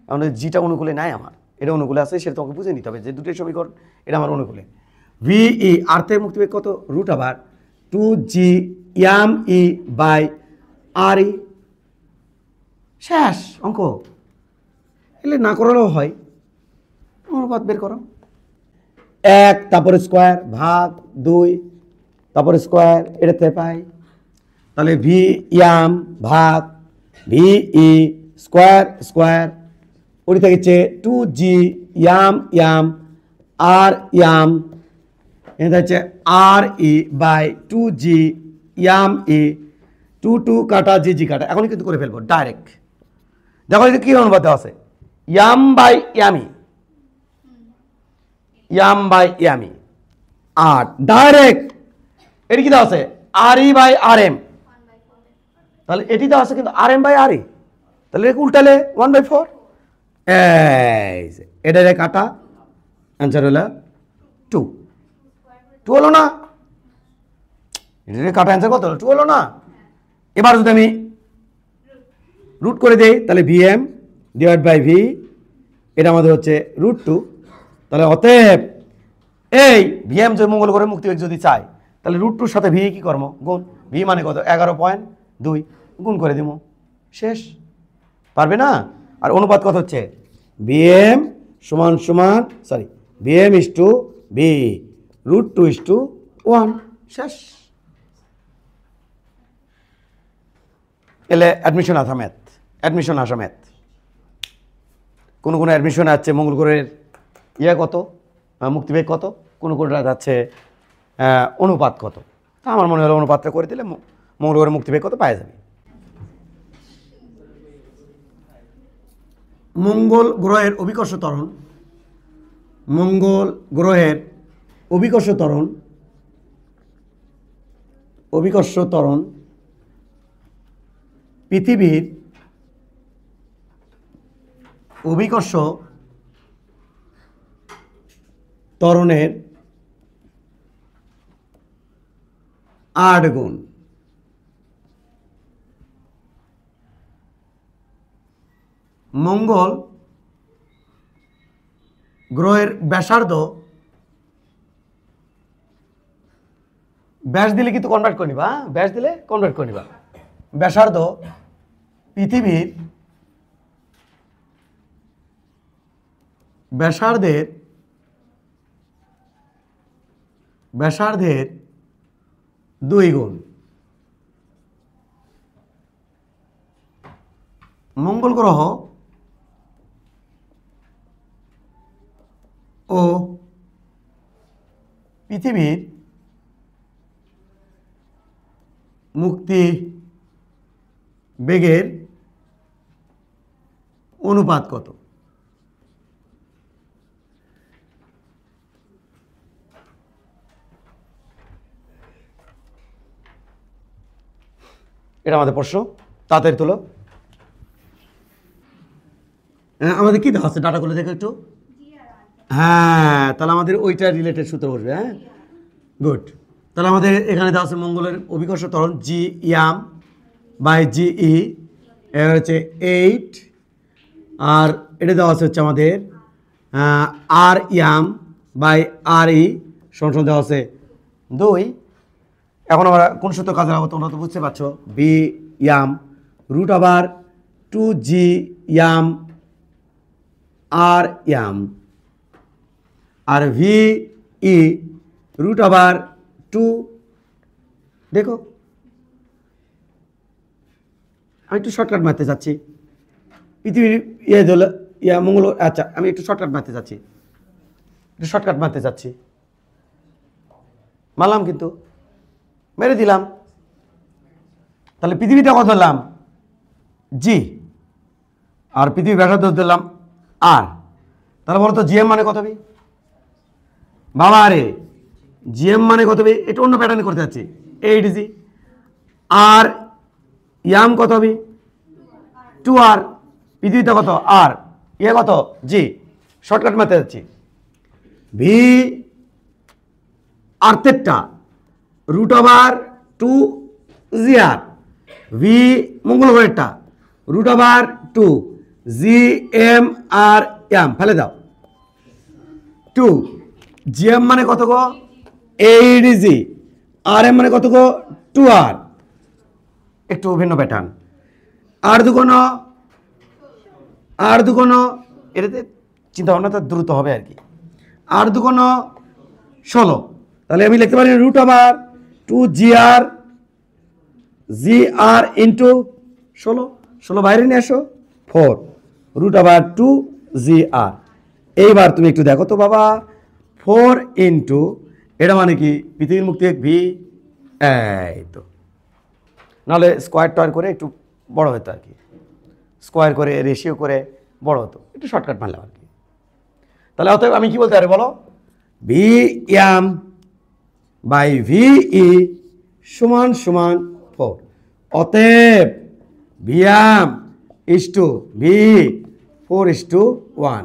কারণ জিটা অনুকূলে নাই আমার, এটা অনুকূলে আছে, সেটা তোমাকে বুঝে নিতে হবে যে দুটোই সমীকরণ, এটা আমার অনুকূলে। ভিই আর্থের মুক্তিবেগ কত? রুট আবার 2g ইয়াম ই বাই আর ই। শেষ অঙ্ক। এলে না করালেও হয়, অনুপাত বের করো। 1 তারপরে স্কোয়ার ভাগ 2 তারপরে স্কোয়ার, এটাতে পাই। তাহলে ভি ইয়াম ভাগ ভিই স্কোয়ার স্কোয়ার, ওটি থাকছে 2g ইয়াম ইয়াম আর ইয়াম, এটা হচ্ছে আর ই বাই 2g ইয়াম ই, 2 কাটা জি কাটা। এখন কিন্তু করে ফেলবো ডাইরেক্ট। দেখো এটা কি অনুপাত দেওয়া আছে? M by M E, M by M E, আর ডাইরেক্ট এটি কি দেওয়া আছে? R E by R M. তাহলে এটি দেওয়া আছে কিন্তু আর এম বাই আর ই, তাহলে উল্টালে 1/4। এটা কাটা, অ্যান্সার হলো 2। 2 হলো না? এটা কাটা অ্যান্সার কত হলো? 2 হলো না? এবার যদি আমি রুট করে দেই তাহলে ভিএম ডিভাইড বাই ভি, এটা আমাদের হচ্ছে √2। তাহলে অতএব এই ভিএম যদি মঙ্গল করে মুক্তিবেগ যদি চাই, তাহলে √2 সাথে ভি কি করবো? গুণ। ভি মানে কত? 11.2, গুণ করে দিব, শেষ। পারবে না? আর অনুপাত কত হচ্ছে? ভিএম সমান সমান VM is to V, √2 is to 1, শেষ। এলে অ্যাডমিশন আসামেত, অ্যাডমিশন আসামেত কোনো অ্যাডমিশন আছে মঙ্গল গ্রহের ইয়ে কত, মুক্তিবেগ কত, কোনো যাচ্ছে অনুপাত কত। তা আমার মনে হলো অনুপাতটা করে দিলে মঙ্গল গ্রহের মুক্তিবেগ কত পাওয়া যাবে। মঙ্গল গ্রহের অভিকর্ষ ত্বরণ, মঙ্গল গ্রহের অভিকর্ষ ত্বরণ, অভিকর্ষ ত্বরণ পৃথিবীর অভিকর্ষ ত্বরণের 8 গুণ। মঙ্গল গ্রহের ব্যাসার্ধ, ব্যাস দিলে কিন্তু কনভার্ট করে নিবা, ব্যাস দিলে কনভার্ট করে নিবা। ব্যাসার্ধ পৃথিবীর ব্যাসার্ধের 2 গুণ। মঙ্গল গ্রহ ও পৃথিবীর মুক্তি বেগের অনুপাত কত? এটা আমাদের প্রশ্ন, তাড়াতাড়ি তোলো। আমাদের কি দেওয়া আছে ডাটাগুলো দেখো একটু। হ্যাঁ, তাহলে আমাদের ওইটা রিলেটেড সূত্র বসবে। হ্যাঁ, গুড। তাহলে আমাদের এখানে দেওয়া আছে মঙ্গলের অভিকর্ষ ত্বরণ জি ইয়াম বাই জি ই, এর হচ্ছে 8, আর এটা দেওয়া আছে হচ্ছে আমাদের আর ইয়াম বাই আর ই সমান দেওয়া আছে 2। এখন আমরা কোন সূত্র কাজে লাগাবো তোমরা তো বুঝতে পারছো। বি ইয়াম রুট আবার 2g ইয়াম আর ইয়াম, আর ভি ই রুট আবার 2। দেখো আমি একটু শর্টকাট মারতে চাচ্ছি, পৃথিবীর ইয়ে দিল ইয়া মঙ্গল। আচ্ছা, আমি একটু শর্টকাট মারতে চাচ্ছি, মারলাম কিন্তু মেরে দিলাম। তাহলে পৃথিবীটা কত ধরলাম? জি, আর পৃথিবী ব্যাসার্ধ ধরলাম আর। তাহলে বলো তো জিএম মানে কত হবে? বাবা রে, জিএম মানে কত হবে? এটা অন্য প্যাটার্নে করতে যাচ্ছি। 8g, আর ইয়াম কত হবে? 2r, পৃথিবীটা কত? আর, ইয়ে কত? জি। শর্টকাট মারতে যাচ্ছি। ভি আর্থেরটা √2gr, ভি মঙ্গল গ্রহেরটা √2 GMRM ফেলে দাও 2 GM মানে কত গো 8G RM মানে কত গো 2R একটু ভিন্ন প্যাটার্ন আর দুগুণ এটাতে চিন্তা ভাবনাটা দ্রুত হবে আর কি আর দুগুণ 16 তাহলে আমি লিখতে পারি √2GR ইন্টু 16 বাইরে নিয়ে আসো 4 √2GR এইবার তুমি একটু দেখো তো বাবা 4 ইন্টু এটা মানে কি পৃথিবীর মুখ থেকে ভি এই তো নাহলে স্কোয়ার টয়ার করে একটু বড় হতো আর কি স্কোয়ার করে রেশিও করে বড় হতো একটু শর্টকাট মারলাম আর কি তাহলে অতএব আমি কি বলতে পারি বলো VM বাই VE সমান 4 অতএব VM = VE 4:1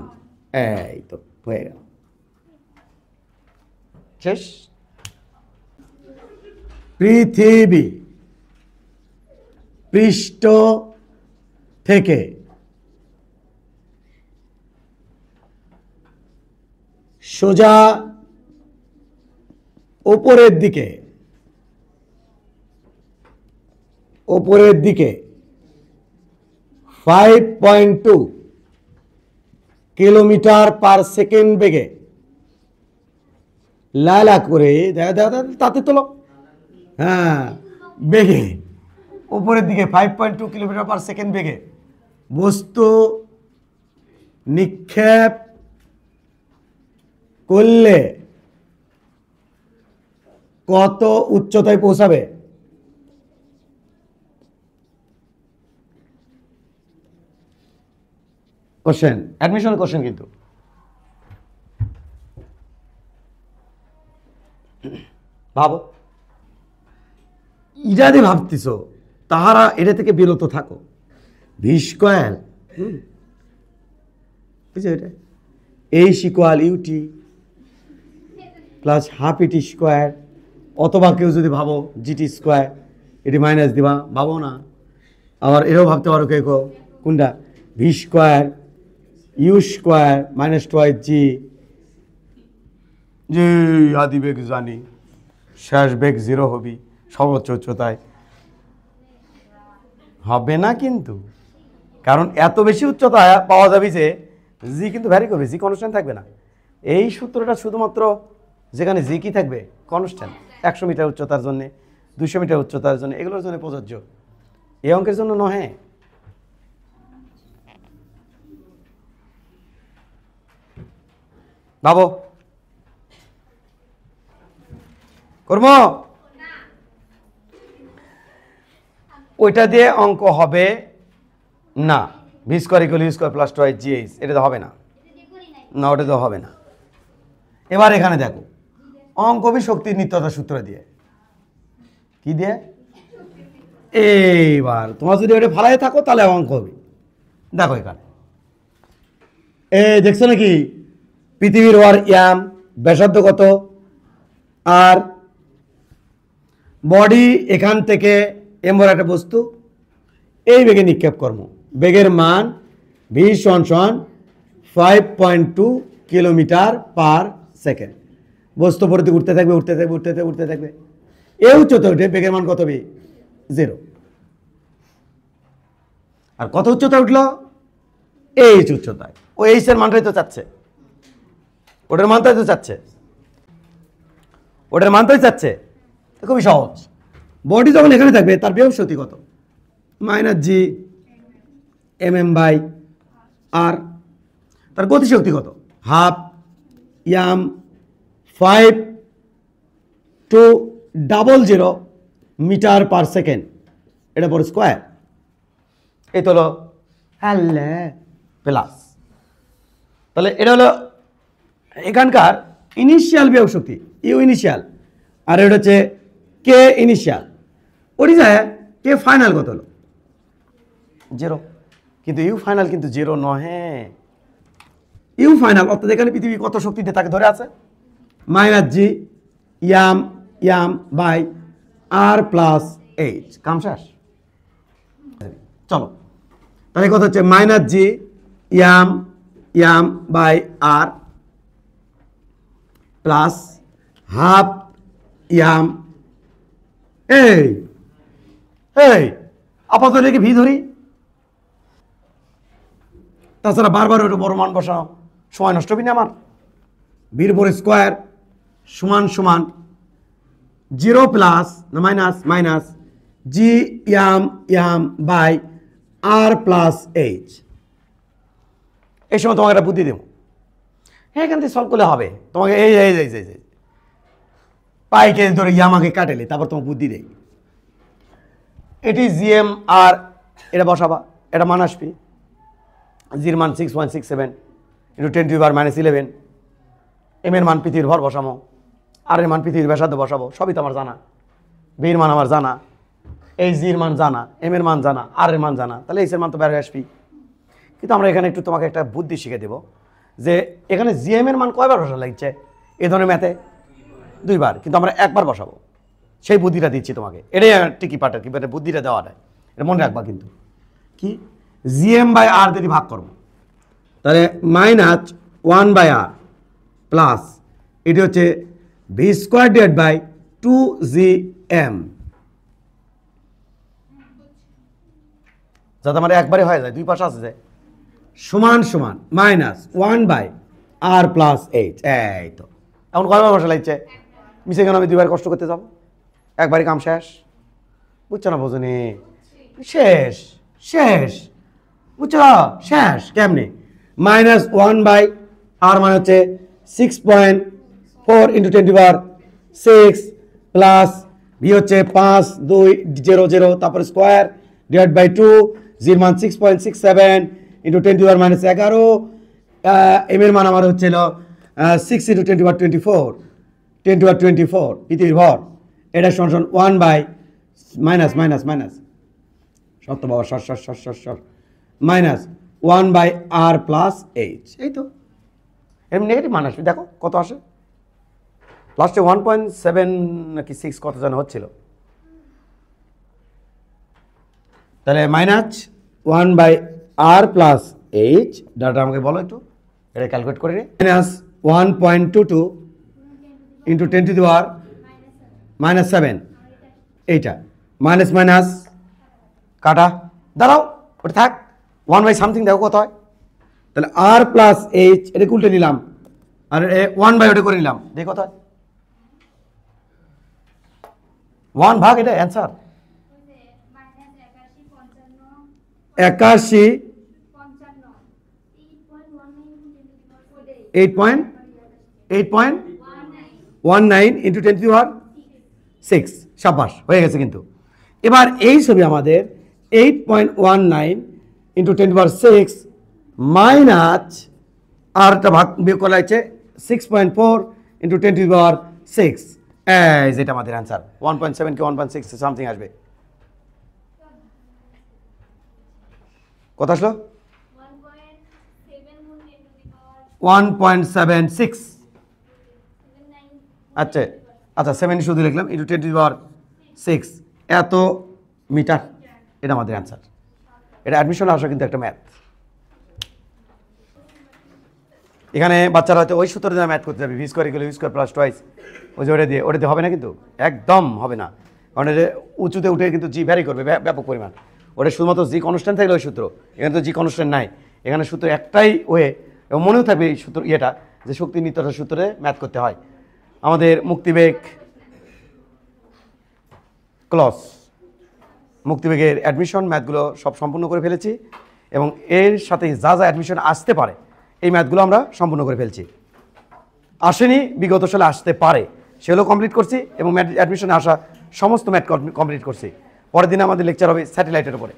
এই তো হয়ে গেল শেষ পৃথিবী পৃষ্ঠ থেকে সোজা ওপরের দিকে 5.2 কিলোমিটার পার সেকেন্ড বেগে লালা করে তাতে তোলো হ্যাঁ বেগে উপরের দিকে 5.2 কিলোমিটার পার সেকেন্ড বেগে বস্তু নিক্ষেপ করলে কত উচ্চতায় পৌঁছাবে কোশ্চেন অ্যাডমিশন কোশ্চেন কিন্তু ভাবো ইরা দিয়ে ভাবতেছ তাহারা এটা থেকে বিরত থাকো ভি² বুঝছো এটা H=UT প্লাস ½ অথবা কেউ যদি ভাবো GT², এটি মাইনাস দিবা, ভাবো না। আবার এটাও ভাবতে পারো কেউ কোনটা V² U² -2G যে আদি বেগ জানি, শেষ বেগ 0 হবি সর্বোচ্চ উচ্চতায়, হবে না কিন্তু, কারণ এত বেশি উচ্চতা পাওয়া যাবে যে জি কিন্তু ভ্যারি করবে, জি কনস্ট্যান্ট থাকবে না। এই সূত্রটা শুধুমাত্র যেখানে জি কি থাকবে কনস্ট্যান্ট, 100 মিটার উচ্চতার জন্য, 200 মিটার উচ্চতার জন্য, এগুলোর জন্য প্রযোজ্য, এই অঙ্কের জন্য নহে। ভাবো করব ওইটা দিয়ে অঙ্ক হবে না। V² = U² + 2GH, এটা তো হবে না, না ওটা তো হবে না। এবার এখানে দেখো অঙ্ক হবে শক্তির নিত্যতা সূত্র দিয়ে, কি দিয়ে? এইবার তোমার যদি ওটা ফালাই থাকো তাহলে অঙ্ক হবে। দেখো এখানে দেখছো নাকি পৃথিবীর ওয়ার ইয়াম, ব্যাসার্ধ কত, আর বডি এখান থেকে এমন একটা বস্তু এই বেগে নিক্ষেপ কর্ম, বেগের মান v = 5.2 কিলোমিটার/সেকেন্ড। বস্তু পরে উঠতে থাকবে উঠতে থাকবে উঠতে থাকবে উঠতে থাকবে, এই উচ্চতা উঠে বেগের মান কত হবে? 0। আর কত উচ্চতা উঠলো? এইচ উচ্চতায়। ও এইচ এর মানটাই তো চাচ্ছে, ওটার মানটাই তো চাচ্ছে, ওটার মানটাই চাচ্ছে। খুবই সহজ। বডি যখন এখানে থাকবে তার বিভব শক্তি কত? -G mm/r। তার গতিশক্তি কত? ½ m 5.200 মিটার/সেকেন্ড, এটা পরে স্কোয়ার, এই তো হলো প্লাস। তাহলে এটা হলো এখানকার ইনিশিয়াল বিভব শক্তি, ইউ ইনিশিয়াল, আর এটা হচ্ছে কে ইনিশিয়াল। ওটি যায় কে ফাইনাল কত হলো? 0। কিন্তু ইউ ফাইনাল কিন্তু 0 নহে। ইউ ফাইনাল অর্থাৎ এখানে পৃথিবী কত শক্তিতে তাকে ধরে আছে? -G m/r + h। কাম শেষ। চলো তাহলে কত হচ্ছে minus G M M by R plus half M এই এই আপাতত এটাকে ভি ধরি, তাছাড়া বারবার ওটা বড় মান বসানো সময় নষ্ট হবে না আমার। ভির উপর স্কোয়ার সমান সমান 0 প্লাস না minus minus G M M by R plus H. এই সময় তোমাকে একটা বুদ্ধি দেব, হ্যাঁ এখান থেকে সলভ করলে হবে। তোমাকে এই এই এই এই পাইকে ধরে ইয়ামাকে কাটেলে তারপর তোমাকে বুদ্ধি দেয়। এটি জিএম আর এটা বসাবা, এটা মান আসবে জির মান 6.67 ইন্টু 10⁻⁻11। এম এর মান পৃথিবীর ভর বসামো, আর এর মান পৃথিবীর ব্যাসার্ধ বসাবো, সবই তো আমার জানা। বির মান আমার জানা, এই জির মান জানা, এম এর মান জানা, আর এর মান জানা, তাহলে এইচ এর মান তো বের হয়ে আসবি। কিন্তু আমরা এখানে একটু তোমাকে একটা বুদ্ধি শিখে দেবো যে এখানে জিএম এর মান কয়বার বসানো লাগছে এই ধরনের ম্যাথে? 2 বার, কিন্তু আমরা 1 বার বসাবো। সেই বুদ্ধিটা দিচ্ছি তোমাকে, এটাই টিকি পার্টের কি বুদ্ধিটা দেওয়া নেয়, এটা মনে রাখবা। কিন্তু কি জিএম বাই আর যদি ভাগ করবো তাহলে মাইনাস 1 বাই আর প্লাস এটি হচ্ছে V square divide by 2gm, যাতে আমার একবারে হয়ে যায়, দুই পাশে আসে যায়, সমান সমান minus 1 by R plus H. এই তো এখন কয়বার বসা লাগছে? মিশে কেন আমি 2 বার কষ্ট করতে যাবো? একবারই কাম শেষ। বুঝছো না? বোঝনি? শেষ শেষ, বুঝছো? শেষ কেমনি? মাইনাস 1 বাই আর মানে হচ্ছে 6.4 ইন্টু 10⁻6 প্লাস ভি হচ্ছে 5200 তারপরে স্কোয়ার ডিভাইড বাই 2, জির মান 6.67 ইন্টু 10⁻11, এম এর মান আমার হচ্ছিল 6 ইন্টু 10⁻24 পৃথিবীর ভর। এটা সমান 1 বাই মাইনাস মাইনাস মাইনাস সত্য বাবা সর minus 1 by R plus H. এই তো এমনি নেগেটিভ মান আসবে, দেখো কত আসে লাস্টে 1.7 নাকি 6 কত যেন হচ্ছিল। তাহলে minus 1 by R plus H, data আমাকে বলো একটু, এটা ক্যালকুলেট করে নি। মাইনাস 1.22 ইন্টু 10⁻⁻7, এইটা মাইনাস মাইনাস কাটা, দাঁড়াও ওটা থাক, 1 বাই সামথিং দেখো কত হয়। তাহলে আর প্লাস এইচ এটা উল্টে নিলাম, আর 1 বাই ওটা করে নিলাম, দেখো কত হয়। 1 ভাগ এটা অ্যান্সার 81 8.19 ইন্টু 10⁻6। সাবাস, হয়ে গেছে। কিন্তু এবার এই ছবি আমাদের 8.19 ইন্টু 10⁻6 মাইনাস আরটা ভাগ বিয়োগ করা হয়েছে 6.4 ইন্টু 10⁻6, এই যেটা আমাদের অ্যান্সার। 1.7 কি 1.6 সামথিং আসবে। কত আসলো? 1.76। আচ্ছা আচ্ছা 7 শুধু লিখলাম ইন্টু 10⁻6 এত মিটার, এটা আমাদের অ্যান্সার। এটা অ্যাডমিশনে আসা কিন্তু একটা ম্যাথ। এখানে বাচ্চারা হয়তো ওই সূত্রে দিয়ে ম্যাথ করতে যাবে, V square equal U square plus twice, ওই যে ওটা দিয়ে হবে না, কিন্তু একদম হবে না। কারণ এটা উঁচুতে উঠে কিন্তু জি ভ্যারি করবে ব্যাপক পরিমাণ। ওটা শুধুমাত্র জি কনস্ট্যান্ট থাকলে ওই সূত্র, এখানে তো জি কনস্ট্যান্ট নাই। এখানে সূত্র একটাই ওয়ে, এবং মনেও থাকবে এই সূত্র ইয়েটা যে শক্তি নিত্যতার সূত্রে ম্যাথ করতে হয়। আমাদের মুক্তিবেগ ক্লস, মুক্তিবেগের অ্যাডমিশন ম্যাথগুলো সব সম্পূর্ণ করে ফেলেছি, এবং এর সাথে যা যা অ্যাডমিশন আসতে পারে এই ম্যাথগুলো আমরা সম্পূর্ণ করে ফেলছি। আসেনি বিগত সালে আসতে পারে সেগুলো কমপ্লিট করছি, এবং ম্যাথ অ্যাডমিশনে আসা সমস্ত ম্যাথ কমপ্লিট করছি। পরের দিন আমাদের লেকচার হবে স্যাটেলাইটের উপরে।